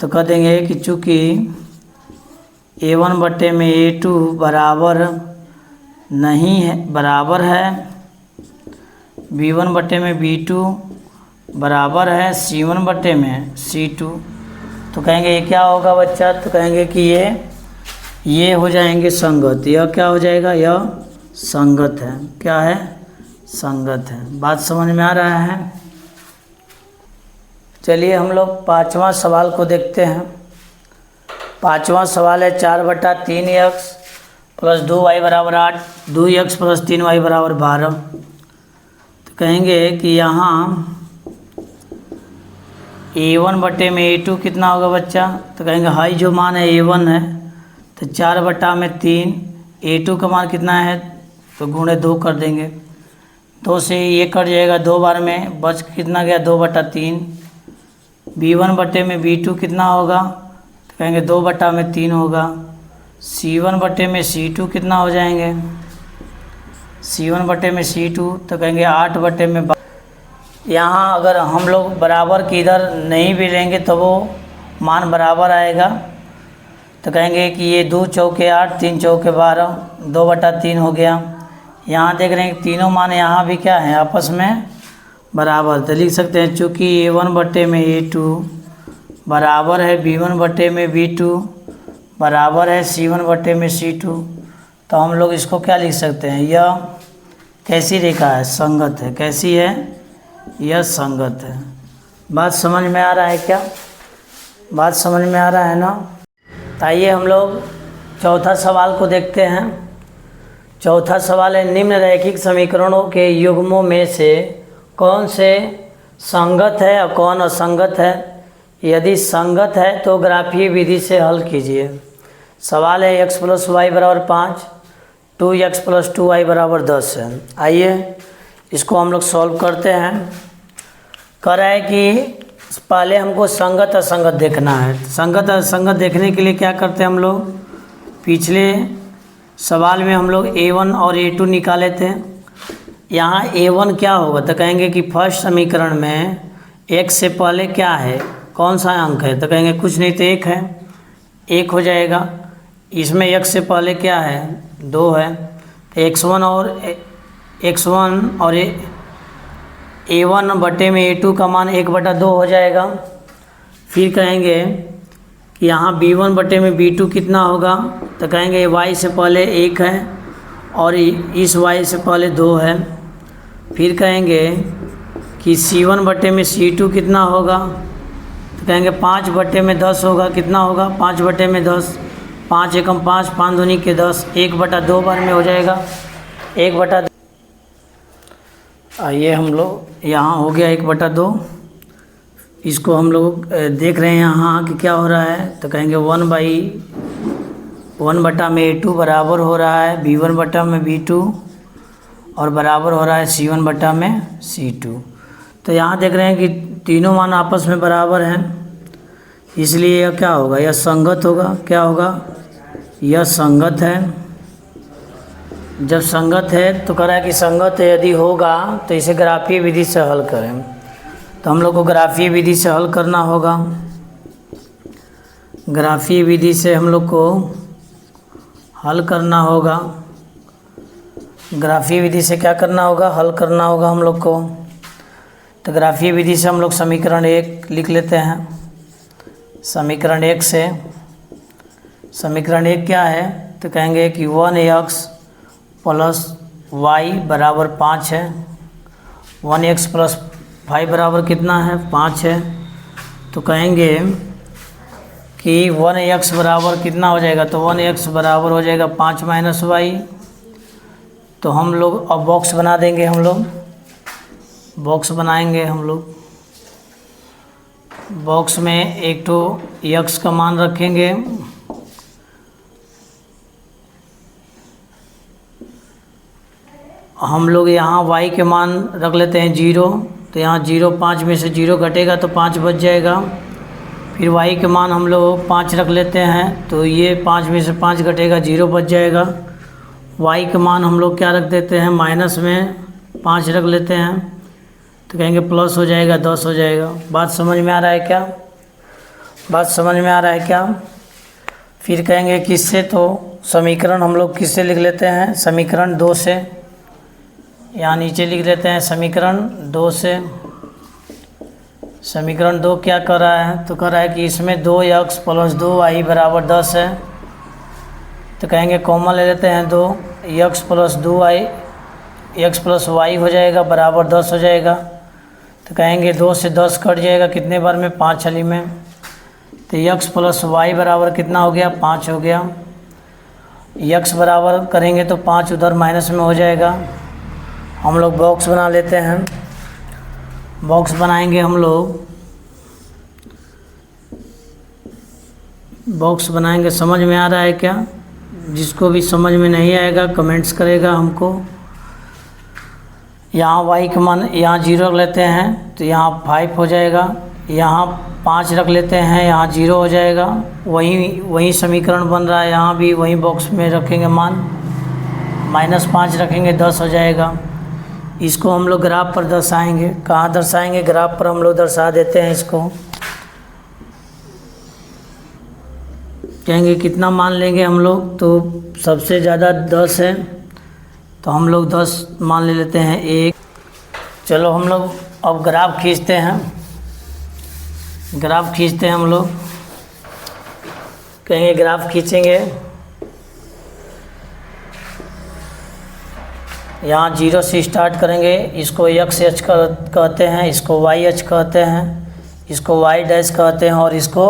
तो कह देंगे कि चूँकि a1 बटे में a2 बराबर नहीं है, बराबर है b1 बटे में b2 बराबर है c1 बटे में c2, तो कहेंगे ये क्या होगा बच्चा, तो कहेंगे कि ये हो जाएंगे संगत। यह क्या हो जाएगा, यह संगत है। क्या है, संगत है। बात समझ में आ रहा है। चलिए हम लोग 5वां सवाल को देखते हैं। पाँचवा सवाल है 4/3x प्लस 2y बराबर 8, 2x प्लस 3y बराबर 12। तो कहेंगे कि यहाँ a1 में a2 कितना होगा बच्चा? तो कहेंगे हाई जो मान है a1 है, तो 4/3, a2 का मान कितना है तो गुणे 2 कर देंगे, 2 से ये कट जाएगा 2 बार में, बच कितना गया 2/3। b1 में b2 कितना होगा? तो कहेंगे 2/3 होगा। c1 में c2 कितना हो जाएंगे? c1 में c2 तो कहेंगे 8 में। यहाँ अगर हम लोग बराबर की इधर नहीं भी लेंगे तो वो मान बराबर आएगा। तो कहेंगे कि ये 2 चौके 8, 3 चौके 12, 2/3 हो गया। यहाँ देख रहे हैं कि तीनों मान यहाँ भी क्या है आपस में बराबर, तो लिख सकते हैं चूँकि a1 में a2 बराबर है b1 में b2 बराबर है c1 में c2, तो हम लोग इसको क्या लिख सकते हैं? यह कैसी रेखा है? संगत है। कैसी है? यह संगत है। बात समझ में आ रहा है क्या? बात समझ में आ रहा है ना? आइए हम लोग चौथा सवाल को देखते हैं। चौथा सवाल है निम्न रैखिक समीकरणों के युग्मों में से कौन से संगत है और कौन असंगत है? यदि संगत है तो ग्राफीय विधि से हल कीजिए। सवाल है x + y = 5, 2x + 2y = 10 है। आइए इसको हम लोग सॉल्व करते हैं। कह रहा है कि पहले हमको संगत असंगत देखना है। संगत असंगत देखने के लिए क्या करते हैं हम लोग? पिछले सवाल में हम लोग a1 और a2 निकाले थे। यहाँ a1 क्या होगा? तो कहेंगे कि फर्स्ट समीकरण में x से पहले क्या है, कौन सा अंक है? तो कहेंगे कुछ नहीं तो 1 है, 1 हो जाएगा। इसमें x से पहले क्या है? 2 है, तो x1 और a1 में a2 का मान 1/2 हो जाएगा। फिर कहेंगे कि यहाँ b1 में b2 कितना होगा? तो कहेंगे y से पहले 1 है और इस y से पहले 2 है। फिर कहेंगे कि c1 में c2 कितना होगा? तो कहेंगे 5/10 होगा। कितना होगा? 5/10, 5 एकम 5, 5 दूनी के 10, 1/2 बार में हो जाएगा 1/2। आइए हम लोग यहाँ हो गया 1/2। इसको हम लोग देख रहे हैं यहाँ कि क्या हो रहा है। तो कहेंगे 1 में a2 बराबर हो रहा है b1 में b2 और बराबर हो रहा है c1 में c2। तो यहाँ देख रहे हैं कि तीनों मान आपस में बराबर हैं, इसलिए यह क्या होगा? यह संगत होगा। क्या होगा? यह संगत है। जब संगत है तो कह रहा है कि संगत यदि होगा तो इसे ग्राफीय विधि से हल करें। तो हम लोग को ग्राफीय विधि से हल करना होगा। ग्राफीय विधि से हम लोग को हल करना होगा। ग्राफीय विधि से क्या करना होगा? हल करना होगा हम लोग को। तो ग्राफीय विधि से हम लोग समीकरण 1 लिख लेते हैं। समीकरण 1 से समीकरण 1 क्या है? तो कहेंगे कि 1x + y बराबर 5 है। 1x + 5 बराबर कितना है? 5 है। तो कहेंगे कि 1x बराबर कितना हो जाएगा? तो 1x बराबर हो जाएगा 5 - y। तो हम लोग अब बॉक्स बना देंगे। हम लोग बॉक्स बनाएंगे। हम लोग बॉक्स में एक तो x का मान रखेंगे, हम लोग यहाँ y के मान रख लेते हैं 0। तो यहाँ 0, 5 में से 0 घटेगा तो 5 बच जाएगा। फिर y के मान हम लोग 5 रख लेते हैं, तो ये 5 में से 5 घटेगा, 0 बच जाएगा। y के मान हम लोग क्या रख देते हैं? माइनस में 5 रख लेते हैं, तो कहेंगे प्लस हो जाएगा, 10 हो जाएगा। बात समझ में आ रहा है क्या? बात समझ में आ रहा है क्या? फिर कहेंगे किससे? तो समीकरण हम लोग किससे लिख लेते हैं? समीकरण 2 से। यहाँ नीचे लिख लेते हैं समीकरण 2 से। समीकरण 2 क्या कर रहा है? तो कर रहा है कि इसमें 2x + 2y बराबर 10 है। तो कहेंगे कॉमन ले लेते हैं 2, x + 2y, x + y हो जाएगा बराबर 10 हो जाएगा। तो कहेंगे 2 से 10 कट जाएगा, कितने बार में? 5 छली में। तो यक्स प्लस वाई बराबर कितना हो गया, 5 हो गया। यक्स बराबर करेंगे तो 5 उधर माइनस में हो जाएगा। हम लोग बॉक्स बना लेते हैं। बॉक्स बनाएंगे हम लोग, बॉक्स बनाएंगे। समझ में आ रहा है क्या? जिसको भी समझ में नहीं आएगा कमेंट्स करेगा हमको। यहाँ वाई का मान यहाँ 0 रख लेते हैं तो यहाँ 5 हो जाएगा। यहाँ 5 रख लेते हैं, यहाँ 0 हो जाएगा। वही समीकरण बन रहा है, यहाँ भी वही बॉक्स में रखेंगे मान। -5 रखेंगे 10 हो जाएगा। इसको हम लोग ग्राफ पर दर्शाएंगे। कहाँ दर्शाएंगे? ग्राफ पर हम लोग दर्शा देते हैं इसको। कहेंगे कितना मान लेंगे हम लोग, तो सबसे ज़्यादा 10 है तो हम लोग 10 मान ले लेते हैं। 1 चलो हम लोग अब ग्राफ खींचते हैं। ग्राफ खींचते हैं हम लोग। कहेंगे ग्राफ खींचेंगे। यहाँ 0 से स्टार्ट करेंगे। इसको एक्स एच कहते हैं, इसको वाई एच कहते हैं, इसको वाई डैश कहते हैं और इसको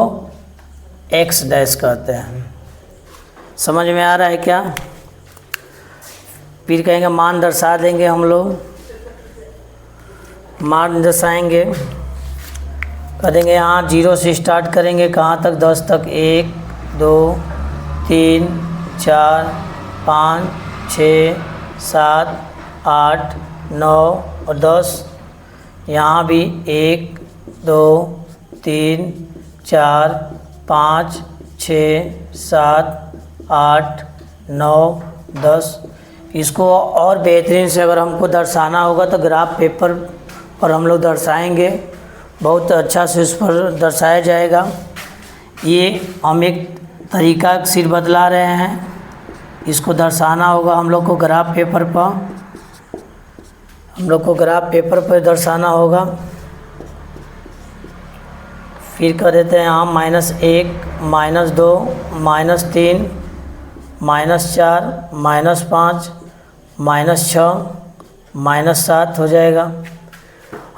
एक्स डैश कहते हैं। समझ में आ रहा है क्या? फिर कहेंगे मान दर्शा देंगे हम लोग। मान दर्शाएंगे, कह देंगे यहाँ 0 से स्टार्ट करेंगे। कहाँ तक? 10 तक। 1 2 3 4 5 6 7 8 9 और 10। यहाँ भी 1 2 3 4 5 6 7 8 9 10। इसको और बेहतरीन से अगर हमको दर्शाना होगा तो ग्राफ पेपर पर हम लोग दर्शाएंगे। बहुत अच्छा से उस पर दर्शाया जाएगा। ये हम एक तरीका सिर्फ बतला रहे हैं, इसको दर्शाना होगा हम लोग को ग्राफ पेपर पर। हम लोग को ग्राफ पेपर पर दर्शाना होगा। फिर कर देते हैं यहाँ -1 -2 -3 -4 -5 -6 -7 हो जाएगा।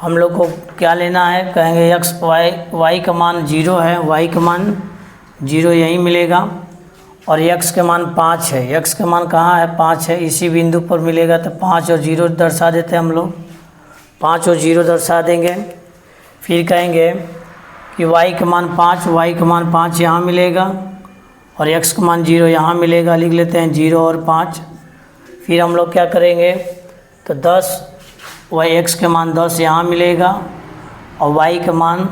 हम लोग को क्या लेना है? कहेंगे एक्स वाई का मान 0 है, वाई का मान 0 यहीं मिलेगा और एक्स के मान 5 है। एक्स का मान कहाँ है? 5 है, इसी बिंदु पर मिलेगा। तो 5 और 0 दर्शा देते हैं हम लोग। 5 और 0 दर्शा देंगे। फिर कहेंगे कि वाई का मान 5, वाई का मान 5 यहाँ मिलेगा और एक्स का मान 0 यहाँ मिलेगा। लिख लेते हैं 0 और 5। फिर हम लोग क्या करेंगे? तो 10 वाई एक्स के मान 10 यहाँ मिलेगा और वाई का मान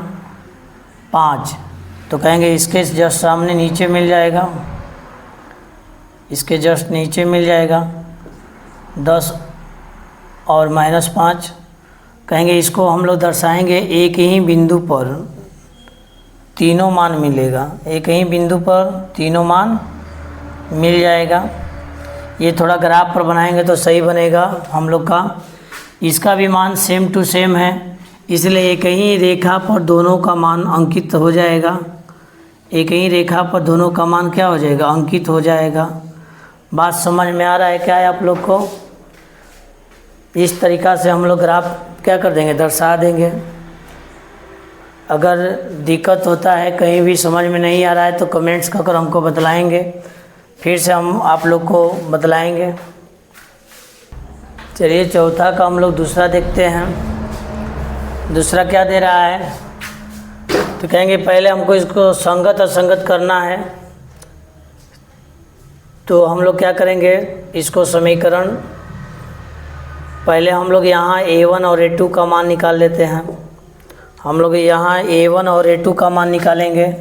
5। तो कहेंगे इसके जस्ट सामने नीचे मिल जाएगा, इसके जस्ट नीचे मिल जाएगा 10 और -5। कहेंगे इसको हम लोग दर्शाएंगे एक ही बिंदु पर तीनों मान मिलेगा। एक ही बिंदु पर तीनों मान मिल जाएगा। ये थोड़ा ग्राफ पर बनाएंगे तो सही बनेगा हम लोग का। इसका भी मान सेम टू सेम है, इसलिए एक ही रेखा पर दोनों का मान अंकित हो जाएगा। एक ही रेखा पर दोनों का मान क्या हो जाएगा? अंकित हो जाएगा। बात समझ में आ रहा है क्या है आप लोग को? इस तरीक़ा से हम लोग ग्राफ क्या कर देंगे? दर्शा देंगे। अगर दिक्कत होता है, कहीं भी समझ में नहीं आ रहा है तो कमेंट्स कर हमको बतलाएंगे, फिर से हम आप लोग को बतलाएंगे। चलिए चौथा का हम लोग दूसरा देखते हैं। दूसरा क्या दे रहा है? तो कहेंगे पहले हमको इसको संगत असंगत करना है। तो हम लोग क्या करेंगे? इसको समीकरण पहले हम लोग यहाँ A1 और A2 का मान निकाल लेते हैं। हम लोग यहाँ A1 और A2 का मान निकालेंगे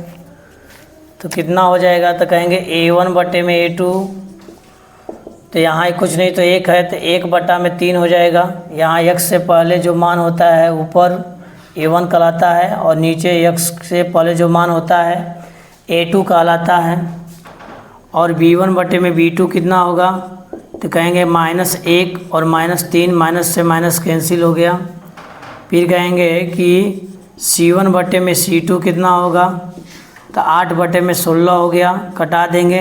तो कितना हो जाएगा? तो कहेंगे A1 बटे में A2, तो यहाँ कुछ नहीं तो 1 है तो 1/3 हो जाएगा। यहाँ x से पहले जो मान होता है ऊपर A1 कहलाता है और नीचे x से पहले जो मान होता है A2 कहलाता है। और B1 बटे में B2 कितना होगा? तो कहेंगे -1 और -3, माइनस से माइनस कैंसिल हो गया। फिर कहेंगे कि C1 बटे में C2 कितना होगा? तो 8 बटे में 16 हो गया, कटा देंगे।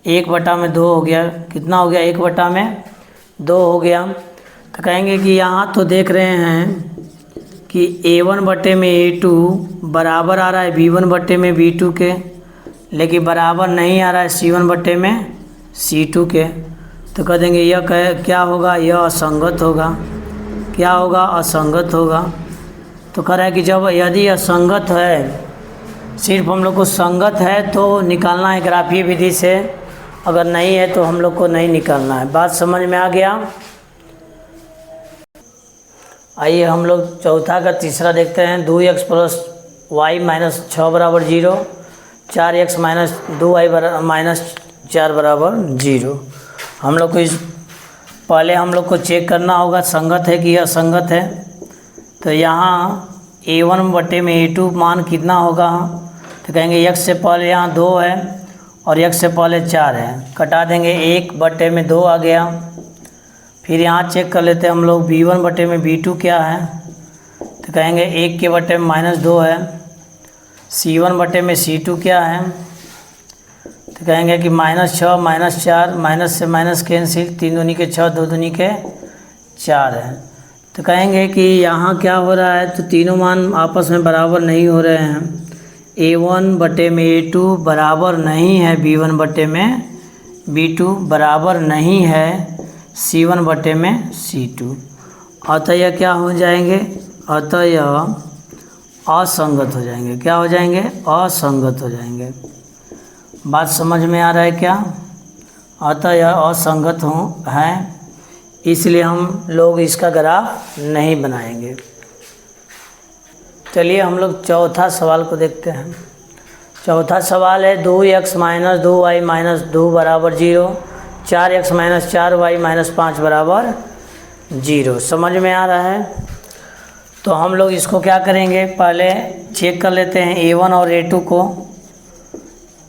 1/2 हो गया, कितना हो गया? 1/2 हो गया। तो कहेंगे कि यहाँ तो देख रहे हैं कि A1/A2 बराबर आ रहा है B1/B2 के, लेकिन बराबर नहीं आ रहा है C1/C2 के, तो कह देंगे यह क्या होगा, यह असंगत होगा। क्या होगा, असंगत होगा। तो कह रहा है कि जब यदि असंगत है, सिर्फ हम लोग को संगत है तो निकालना है ग्राफीय विधि से, अगर नहीं है तो हम लोग को नहीं निकालना है। बात समझ में आ गया। आइए हम लोग चौथा का तीसरा देखते हैं। 2x + y - 6 = 0, 4x - 2y - 4 = 0। हम लोग को पहले हम लोग को चेक करना होगा संगत है कि असंगत है। तो यहाँ A1/A2 मान कितना होगा, तो कहेंगे x से पहले यहाँ 2 है और x से पहले 4 है, कटा देंगे, 1/2 आ गया। फिर यहाँ चेक कर लेते हैं हम लोग B1/B2 क्या है, तो कहेंगे 1/2 है। C1/C2 क्या है, तो कहेंगे कि -6 - 4, माइनस से माइनस कैंसिल, 3 दूनी के 6, 2 दूनी के 4 है। तो कहेंगे कि यहाँ क्या हो रहा है, तो तीनों मान आपस में बराबर नहीं हो रहे हैं। A1/A2 बराबर नहीं है B1/B2, बराबर नहीं है C1/C2। अतः यह क्या हो जाएंगे, अतः यह असंगत हो जाएंगे। क्या हो जाएंगे, असंगत हो जाएंगे। बात समझ में आ रहा है क्या। अतः यह असंगत है, इसलिए हम लोग इसका ग्राफ नहीं बनाएंगे। चलिए हम लोग चौथा सवाल को देखते हैं। चौथा सवाल है 2x - 2y - 2 = 0, 4x - 4y - 5 = 0। समझ में आ रहा है। तो हम लोग इसको क्या करेंगे, पहले चेक कर लेते हैं A1 और A2 को।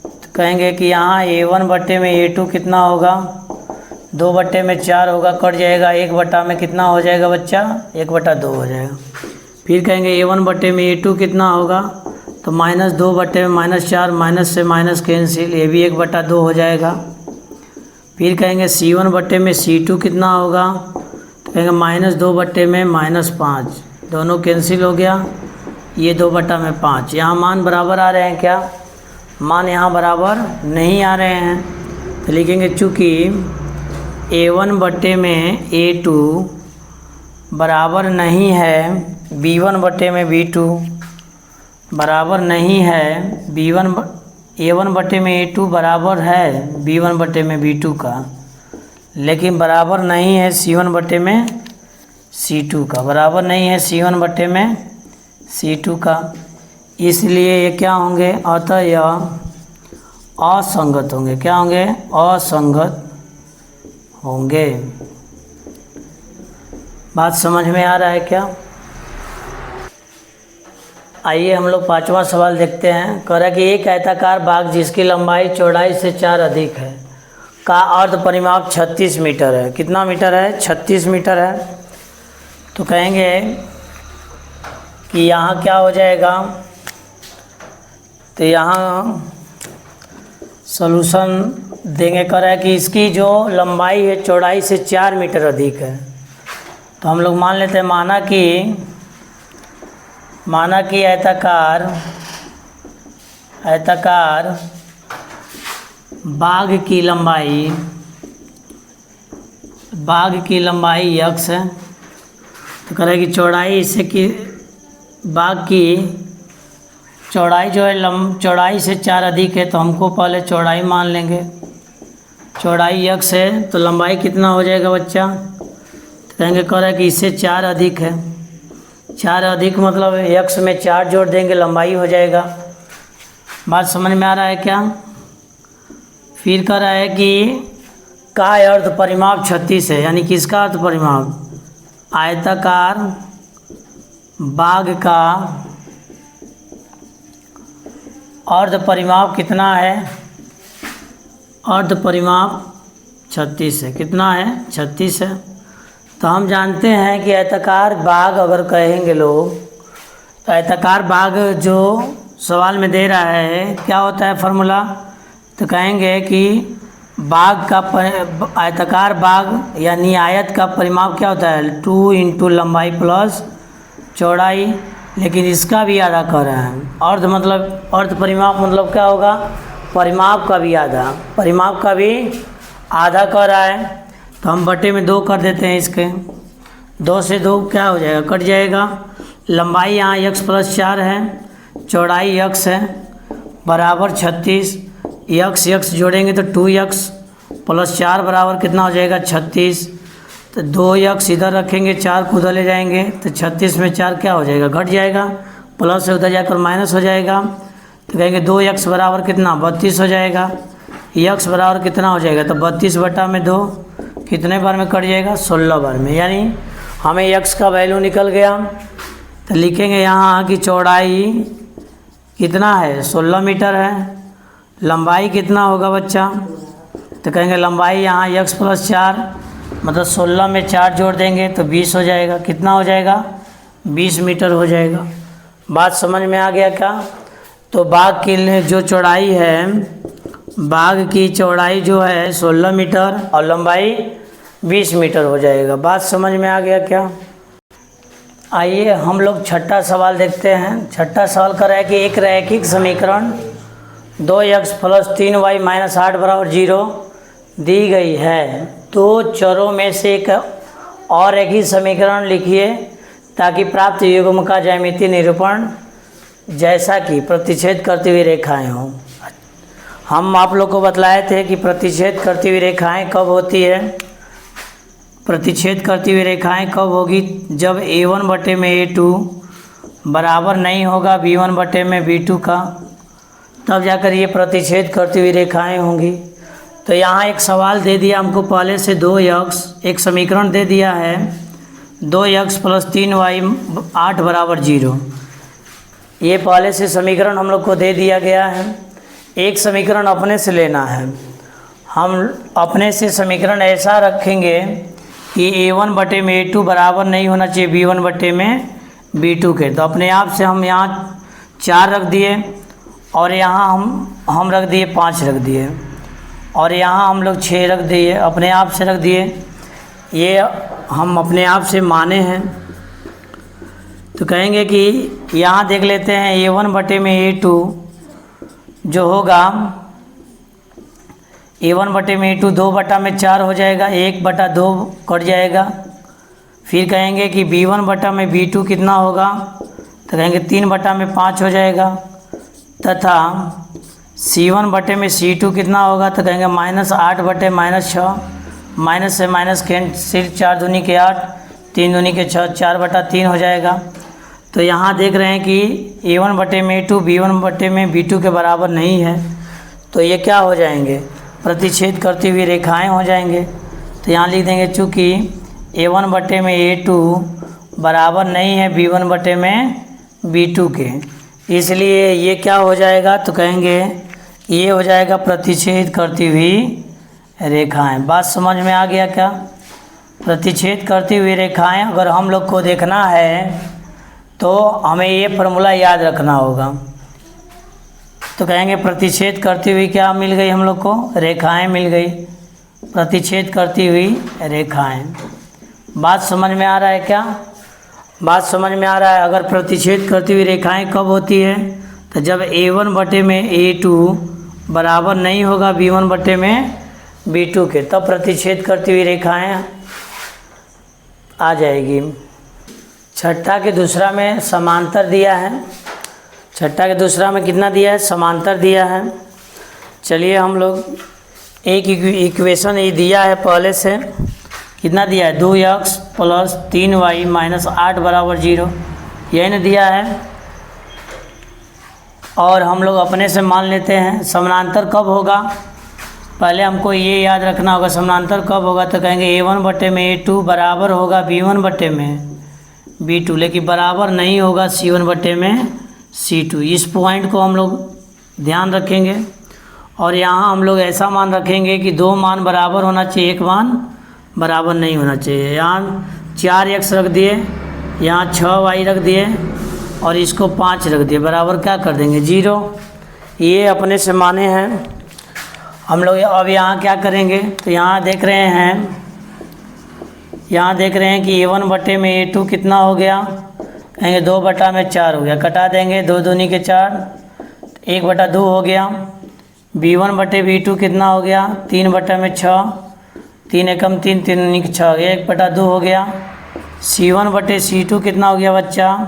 तो कहेंगे कि यहाँ A1/A2 कितना होगा, 2/4 होगा, कट जाएगा, 1/में कितना हो जाएगा बच्चा, 1/2 हो जाएगा। फिर कहेंगे A1/A2 कितना होगा, तो -2/4, माइनस से माइनस कैंसिल, ये भी 1/2 हो जाएगा। फिर कहेंगे C1/C2 कितना होगा, तो कहेंगे -2/5, दोनों कैंसिल हो गया, ये 2/5। यहाँ मान बराबर आ रहे हैं क्या, मान यहाँ बराबर नहीं आ रहे हैं। तो लिखेंगे चूँकि A1/A2 बराबर नहीं है B1/B2, बराबर नहीं है A1/A2 बराबर है B1/B2 का, लेकिन बराबर नहीं है C1/C2 का, बराबर नहीं है C1/C2 का, इसलिए ये क्या होंगे, अतः यह असंगत होंगे। क्या होंगे, असंगत होंगे। बात समझ में आ रहा है क्या। आइए हम लोग पांचवा सवाल देखते हैं। कह रहा है कि एक आयताकार बाग जिसकी लंबाई चौड़ाई से 4 अधिक है का अर्ध परिमाप 36 मीटर है। कितना मीटर है, 36 मीटर है। तो कहेंगे कि यहाँ क्या हो जाएगा, तो यहाँ सॉल्यूशन देंगे। कह रहा है कि इसकी जो लंबाई है चौड़ाई से 4 मीटर अधिक है। तो हम लोग मान लेते हैं, माना कि आयताकार बाग की लंबाई x है। तो कह रहा है कि चौड़ाई इससे कि बाग की चौड़ाई जो है चौड़ाई से 4 अधिक है, तो हमको पहले चौड़ाई मान लेंगे। चौड़ाई x है तो लंबाई कितना हो जाएगा बच्चा, तो कहेंगे, कह रहा है कि इससे 4 अधिक है। 4 अधिक मतलब x में 4 जोड़ देंगे, लंबाई हो जाएगा। बात समझ में आ रहा है क्या। फिर कह रहा है कि का अर्ध परिमाप 36 है, यानी किसका अर्ध परिमाप, आयताकार बाग का अर्ध परिमाप कितना है, अर्ध परिमाप 36 है। कितना है, 36 है। तो हम जानते हैं कि आयताकार बाग अगर कहेंगे लोग, तो आयताकार बाग जो सवाल में दे रहा है क्या होता है फार्मूला, तो कहेंगे कि बाग का आयताकार बाग यानी आयत का परिमाप क्या होता है, 2 × लंबाई प्लस चौड़ाई, लेकिन इसका भी आधा कर रहे हैं। अर्ध परिमाप मतलब क्या होगा, परिमाप का भी आधा, परिमाप का भी आधा कर रहा है। तो हम बटे में 2 कर देते हैं इसके, 2 से 2 क्या हो जाएगा, कट जाएगा। लंबाई यहाँ x + 4 है, चौड़ाई x है, बराबर 36। x जोड़ेंगे तो 2x + 4 बराबर कितना हो जाएगा, 36। तो 2x इधर रखेंगे, 4 को उधर ले जाएंगे तो 36 में 4 क्या हो जाएगा, घट जाएगा, प्लस से उधर जाकर माइनस हो जाएगा। तो कहेंगे 2x बराबर कितना, 32 हो जाएगा। x बराबर कितना हो जाएगा, तो 32/2 कितने बार में कट जाएगा, 16 बार में। यानी हमें x का वैल्यू निकल गया। तो लिखेंगे यहाँ कि चौड़ाई कितना है, 16 मीटर है। लंबाई कितना होगा बच्चा, तो कहेंगे लंबाई यहाँ x + 4 मतलब 16 में 4 जोड़ देंगे तो 20 हो जाएगा। कितना हो जाएगा, 20 मीटर हो जाएगा। बात समझ में आ गया क्या। तो बाघ की जो चौड़ाई है, बाघ की चौड़ाई जो है 16 मीटर और लंबाई 20 मीटर हो जाएगा। बात समझ में आ गया क्या। आइए हम लोग छठा सवाल देखते हैं। छठा सवाल कर रहा है कि एक रैखिक समीकरण 2x + 3y - 8 = 0 दी गई है। दो चरों में से एक और रैखिक समीकरण लिखिए ताकि प्राप्त युग्म का ज्यामितीय निरूपण जैसा कि प्रतिच्छेद करती हुई रेखाएं हों। हम आप लोग को बतलाए थे कि प्रतिच्छेद करती हुई रेखाएं कब होती है, प्रतिच्छेद करती हुई रेखाएं कब होगी, जब a1/a2 बराबर नहीं होगा b1/b2 का, तब जाकर ये प्रतिच्छेद करती हुई रेखाएं होंगी। तो यहाँ एक सवाल दे दिया हमको पहले से 2x, एक समीकरण दे दिया है 2x + 3y = 8 = 0। ये पहले से समीकरण हम लोग को दे दिया गया है। एक समीकरण अपने से लेना है। हम अपने से समीकरण ऐसा रखेंगे कि a1/a2 बराबर नहीं होना चाहिए b1/b2 के। तो अपने आप से हम यहाँ 4 रख दिए और यहाँ हम रख दिए 5 रख दिए और यहाँ हम लोग 6 रख दिए, अपने आप से रख दिए। ये हम अपने आप से माने हैं। तो कहेंगे कि यहाँ देख लेते हैं a1/a2 जो होगा, a1/a2 2/4 हो जाएगा, 1/2 कट जाएगा। फिर कहेंगे कि b1/b2 कितना होगा, तो कहेंगे 3/5 हो जाएगा। तथा c1/c2 कितना होगा, तो कहेंगे -8/-6, माइनस से माइनस कैंसिल, 4 दूनी के 8, 3 दूनी के 6, 4/3 हो जाएगा। तो यहाँ देख रहे हैं कि a1/a2 b1/b2 के बराबर नहीं है, तो ये क्या हो जाएंगे, प्रतिच्छेद करती हुई रेखाएं हो जाएंगे। तो यहाँ लिख देंगे चूँकि a1/a2 बराबर नहीं है b1/b2 के, इसलिए ये क्या हो जाएगा, तो कहेंगे ये हो जाएगा प्रतिच्छेद करती हुई रेखाएं। बात समझ में आ गया क्या। प्रतिच्छेद करती हुई रेखाएं अगर हम लोग को देखना है तो हमें ये फार्मूला याद रखना होगा। तो कहेंगे प्रतिच्छेद करती हुई क्या मिल गई हम लोग को, रेखाएं मिल गई, प्रतिच्छेद करती हुई रेखाएं। बात समझ में आ रहा है क्या, बात समझ में आ रहा है। अगर प्रतिच्छेद करती हुई रेखाएं कब होती है, तो जब a1/a2 बराबर नहीं होगा b1/b2 के, तब प्रतिच्छेद करती हुई रेखाएं आ जाएगी। छठा के दूसरा में समांतर दिया है, छठा के दूसरा में कितना दिया है, समांतर दिया है। चलिए हम लोग एक इक्वेशन ये दिया है पहले से, कितना दिया है, 2x + 3y - 8 = 0, यही ना दिया है। और हम लोग अपने से मान लेते हैं समानांतर कब होगा, पहले हमको ये याद रखना होगा समानांतर कब होगा। तो कहेंगे a1/a2 बराबर होगा b1/b2, लेकिन बराबर नहीं होगा c1/c2। इस पॉइंट को हम लोग ध्यान रखेंगे। और यहाँ हम लोग ऐसा मान रखेंगे कि 2 मान बराबर होना चाहिए, 1 मान बराबर नहीं होना चाहिए। यहाँ 4x रख दिए, यहाँ 6y रख दिए और इसको 5 रख दिए, बराबर क्या कर देंगे, 0। ये अपने से माने हैं हम लोग। अब यहाँ क्या करेंगे, तो यहाँ देख रहे हैं, यहाँ देख रहे हैं कि a1/a2 कितना हो गया, कहेंगे 2/4 हो गया, कटा देंगे, 2 दूनी के 4, 1/2 हो गया। V1/V2 कितना हो गया, 3/6, 3 एकम 3, 3 दूनी के 6 हो गया, 1/2 हो गया। C1/C2 कितना हो गया बच्चा,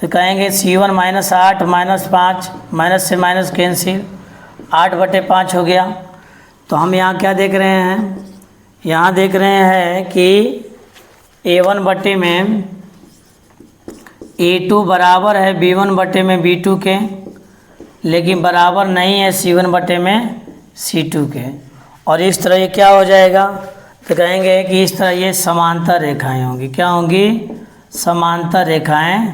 तो कहेंगे C1 -8 -5, माइनस से माइनस कैंसिल, 8/5 हो गया। तो हम यहाँ क्या देख रहे हैं, यहाँ देख रहे हैं कि A1 बटे में A2 बराबर है B1 बटे में B2 के, लेकिन बराबर नहीं है C1 बटे में C2 के। और इस तरह ये क्या हो जाएगा, तो कहेंगे कि इस तरह ये समांतर रेखाएं होंगी। क्या होंगी, समांतर रेखाएं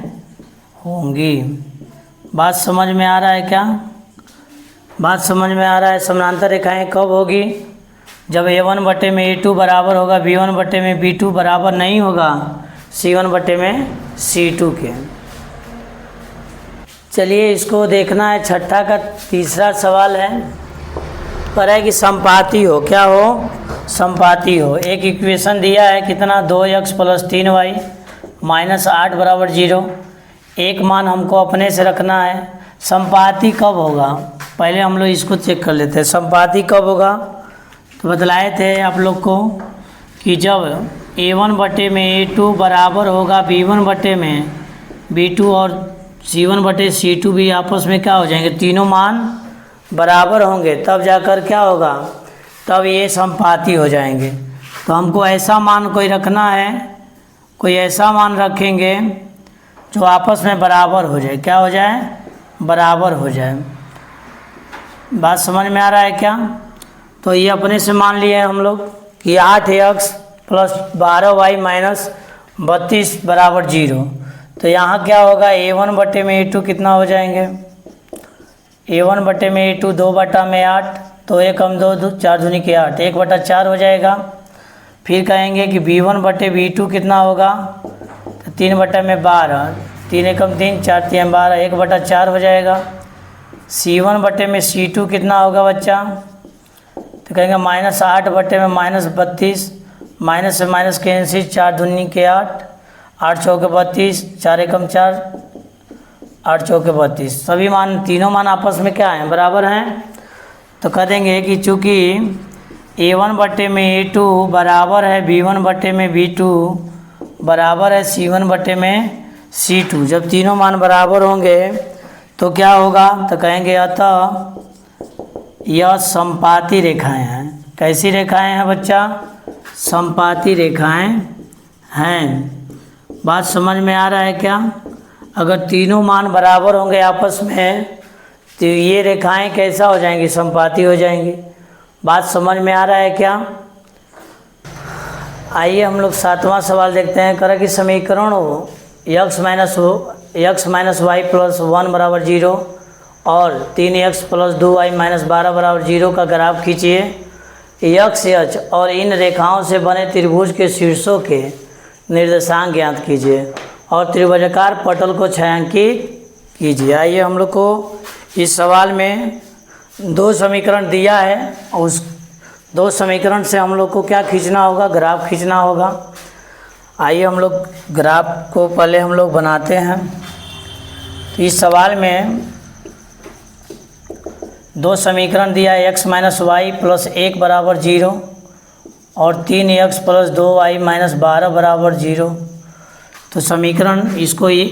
होंगी। बात समझ में आ रहा है क्या, बात समझ में आ रहा है। समांतर रेखाएं कब होगी, जब A1 बटे में A2 बराबर होगा B1 बटे में B2 बराबर नहीं होगा C1 बटे में C2 के। चलिए इसको देखना है, छठा का तीसरा सवाल है, पर है कि संपाती हो। क्या हो, संपाती हो। एक इक्वेशन दिया है कितना, 2x + 3y - 8 = 0। एक मान हमको अपने से रखना है। संपाती कब होगा, पहले हम लोग इसको चेक कर लेते हैं। संपाती कब होगा, तो बतलाए थे आप लोग को कि जब A1 बटे में A2 बराबर होगा B1 बटे में B2 और C1 बटे C2 भी आपस में क्या हो जाएंगे, तीनों मान बराबर होंगे, तब जाकर क्या होगा, तब ये संपाती हो जाएंगे। तो हमको ऐसा मान कोई रखना है, कोई ऐसा मान रखेंगे जो आपस में बराबर हो जाए। क्या हो जाए, बराबर हो जाए। बात समझ में आ रहा है क्या। तो ये अपने से मान लिए हम लोग कि 8x + 12y - 32 = 0। तो यहाँ क्या होगा, A1 बटे में A2 कितना हो जाएंगे, A1 बटे में A2 2/8, तो 1 कम 2, 4 दूनी के 8, 1/4 हो जाएगा। फिर कहेंगे कि B1 बटे B2 कितना होगा, तो 3/12, 3 एकम 3, 4 3 12, 1/4 हो जाएगा। C1 बटे में C2 कितना होगा बच्चा, तो कहेंगे -8 बटे में -32, माइनस से माइनस कैंसिल, 4 दूनी के 8, 8 चौके 32, 4 एकम 4, 8 चौके 32। सभी मान, तीनों मान आपस में क्या हैं, बराबर हैं। तो कह देंगे कि चूँकि A1 बटे में A2 बराबर है B1 बटे में B2 बराबर है C1 बटे में C2, जब तीनों मान बराबर होंगे तो क्या होगा, तो कहेंगे अतः यह संपाती रेखाएं हैं। कैसी रेखाएं हैं बच्चा, संपाती रेखाएं हैं। बात समझ में आ रहा है क्या। अगर तीनों मान बराबर होंगे आपस में तो ये रेखाएं कैसा हो जाएंगी, संपाती हो जाएंगी। बात समझ में आ रहा है क्या। आइए हम लोग 7वां सवाल देखते हैं। करें कि समीकरण हो x - y + 1 = 0 और 3x + 2y - 12 = 0 का ग्राफ खींचिए। x, h और इन रेखाओं से बने त्रिभुज के शीर्षों के निर्देशांक ज्ञात कीजिए और त्रिभुजाकार पटल को छायांकित कीजिए। आइए हम लोग को इस सवाल में 2 समीकरण दिया है और उस 2 समीकरण से हम लोग को क्या खींचना होगा, ग्राफ खींचना होगा। आइए हम लोग ग्राफ को पहले हम लोग बनाते हैं। तो इस सवाल में 2 समीकरण दिया है, x - y + 1 = 0 और 3x + 2y - 12 = 0। तो समीकरण इसको ये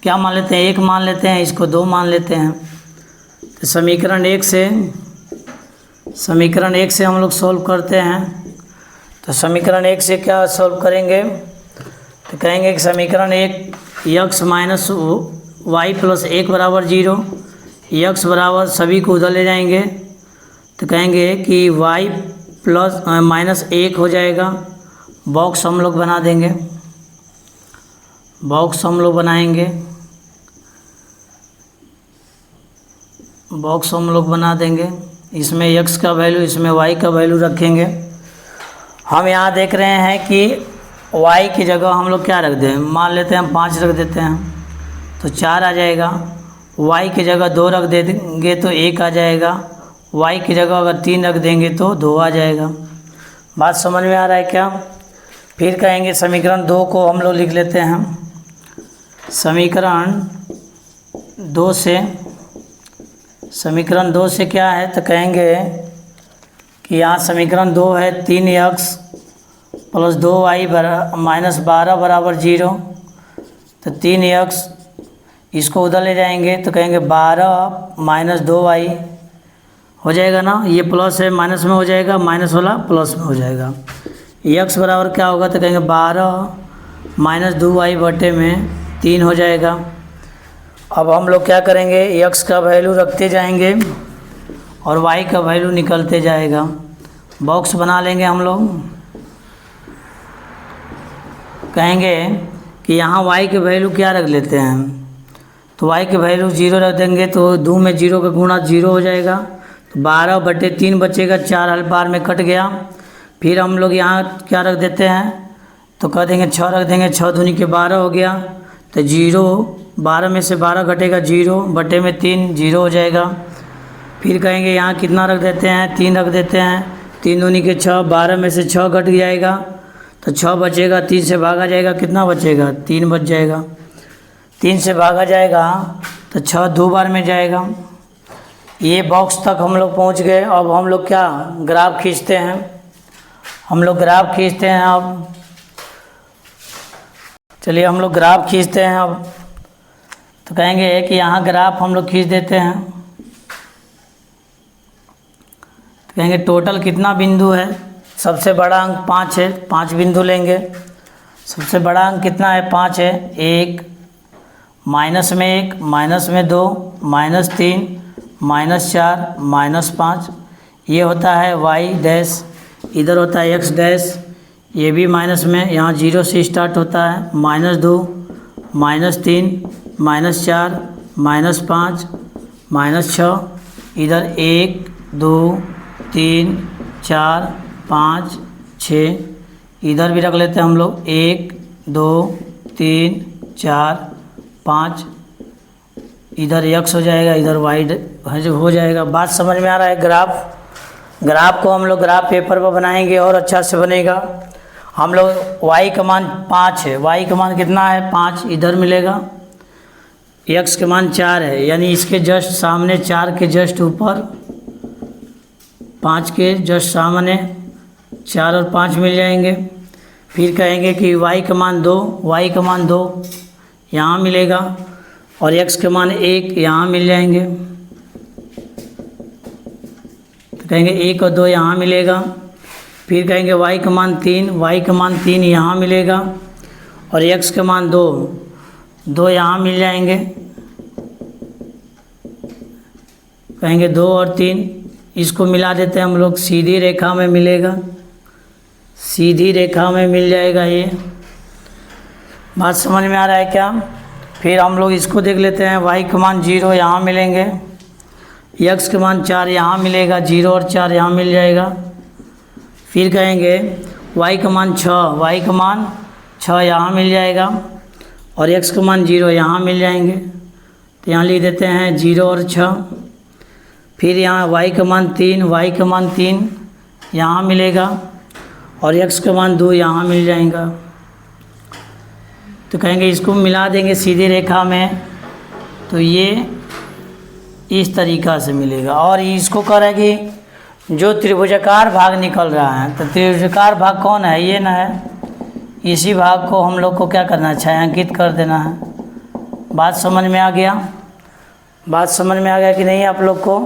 क्या मान लेते हैं, 1 मान लेते हैं, इसको 2 मान लेते हैं। तो समीकरण 1 से हम लोग सोल्व करते हैं। तो समीकरण 1 से क्या सोल्व करेंगे, तो कहेंगे कि समीकरण 1 x - y + 1 = 0, x बराबर सभी को उधर ले जाएंगे तो कहेंगे कि y + -1 हो जाएगा। बॉक्स हम लोग बना देंगे, बॉक्स हम लोग बनाएंगे, बॉक्स हम लोग बना देंगे। इसमें x का वैल्यू, इसमें y का वैल्यू रखेंगे। हम यहाँ देख रहे हैं कि y की जगह हम लोग क्या रख दें, मान लेते हैं हम 5 रख देते हैं तो 4 आ जाएगा। y की जगह 2 रख देंगे तो 1 आ जाएगा। y की जगह अगर 3 रख देंगे तो 2 आ जाएगा। बात समझ में आ रहा है क्या। फिर कहेंगे समीकरण 2 को हम लोग लिख लेते हैं। समीकरण 2 से क्या है, तो कहेंगे कि यहाँ समीकरण 2 है 3x + 2y - 12 = 0। तो 3x इसको उधर ले जाएंगे तो कहेंगे 12 - 2y हो जाएगा ना, ये प्लस है माइनस में हो जाएगा, माइनस वाला प्लस में हो जाएगा। x बराबर क्या होगा, तो कहेंगे 12 - 2y बटे में 3 हो जाएगा। अब हम लोग क्या करेंगे, x का वैल्यू रखते जाएंगे और y का वैल्यू निकलते जाएगा। बॉक्स बना लेंगे हम लोग, कहेंगे कि यहाँ y के वैल्यू क्या रख लेते हैं, तो y के वैल्यू 0 रख देंगे तो 2 में 0 का गुणा 0 हो जाएगा। तो 12 बटे 3 बचेगा, 4 हल बार में कट गया। फिर हम लोग यहाँ क्या रख देते हैं, तो कह देंगे 6 रख देंगे, 6 दूनी के 12 हो गया। तो 0 12 में से 12 घटेगा 0 बटे में 3 0 हो जाएगा। फिर कहेंगे यहाँ कितना रख देते हैं, 3 रख देते हैं, 3 दूनी के 6, 12 में से 6 घट जाएगा तो 6 बचेगा, 3 से भागा जाएगा, कितना बचेगा 3 बच जाएगा। 3 से भागा जाएगा तो 6 2 बार में जाएगा। ये बॉक्स तक हम लोग पहुँच गए। अब हम लोग क्या ग्राफ खींचते हैं, हम लोग ग्राफ खींचते हैं। अब चलिए हम लोग ग्राफ खींचते हैं। अब तो कहेंगे कि यहाँ ग्राफ हम लोग खींच देते हैं। तो कहेंगे टोटल कितना बिंदु है, सबसे बड़ा अंक 5 है, 5 बिंदु लेंगे। सबसे बड़ा अंक कितना है, 5 है। 1 माइनस में 1 माइनस में 2 -3 -4 -5, ये होता है y डैश, इधर होता है x डैश, ये भी माइनस में, यहाँ 0 से स्टार्ट होता है। -2 -3 -4 -5 -6, इधर 1 2 3 4 5 6, इधर भी रख लेते हैं हम लोग 1 2 3 4 5, इधर x हो जाएगा, इधर y हो जाएगा। बात समझ में आ रहा है। ग्राफ को हम लोग ग्राफ पेपर पर बनाएंगे और अच्छा से बनेगा। हम लोग y का मान 5 है, y का मान कितना है 5, इधर मिलेगा। x के मान 4 है, यानी इसके जस्ट सामने, 4 के जस्ट ऊपर, 5 के जस्ट सामने 4 और 5 मिल जाएंगे। फिर कहेंगे कि y का मान 2, y का मान 2 यहाँ मिलेगा और x के मान 1 यहाँ मिल जाएंगे। तो कहेंगे 1 और 2 यहाँ मिलेगा। फिर कहेंगे y का मान 3, y का मान 3 यहाँ मिलेगा और x का मान 2 यहाँ मिल जाएंगे। कहेंगे 2 और 3, इसको मिला देते हैं हम लोग, सीधी रेखा में मिलेगा, सीधी रेखा में मिल जाएगा। ये बात समझ में आ रहा है क्या। फिर हम लोग इसको देख लेते हैं, y का मान 0 यहाँ मिलेंगे, x के मान 4 यहाँ मिलेगा, 0 और 4 यहाँ मिल जाएगा। फिर कहेंगे y का मान 6, y का मान 6 यहाँ मिल जाएगा और x का मान 0 यहाँ मिल जाएंगे। तो यहाँ लिख देते हैं 0 और 6। फिर यहाँ y का मान 3, y का मान 3 यहाँ मिलेगा और x का मान 2 यहाँ मिल जाएगा। तो कहेंगे इसको मिला देंगे सीधी रेखा में, तो ये इस तरीक़ा से मिलेगा। और इसको कह रहा है कि जो त्रिभुजाकार भाग निकल रहा है, तो त्रिभुजाकार भाग कौन है, ये ना है, इसी भाग को हम लोग को क्या करना है, छायांकित कर देना है। बात समझ में आ गया, बात समझ में आ गया कि नहीं आप लोग को।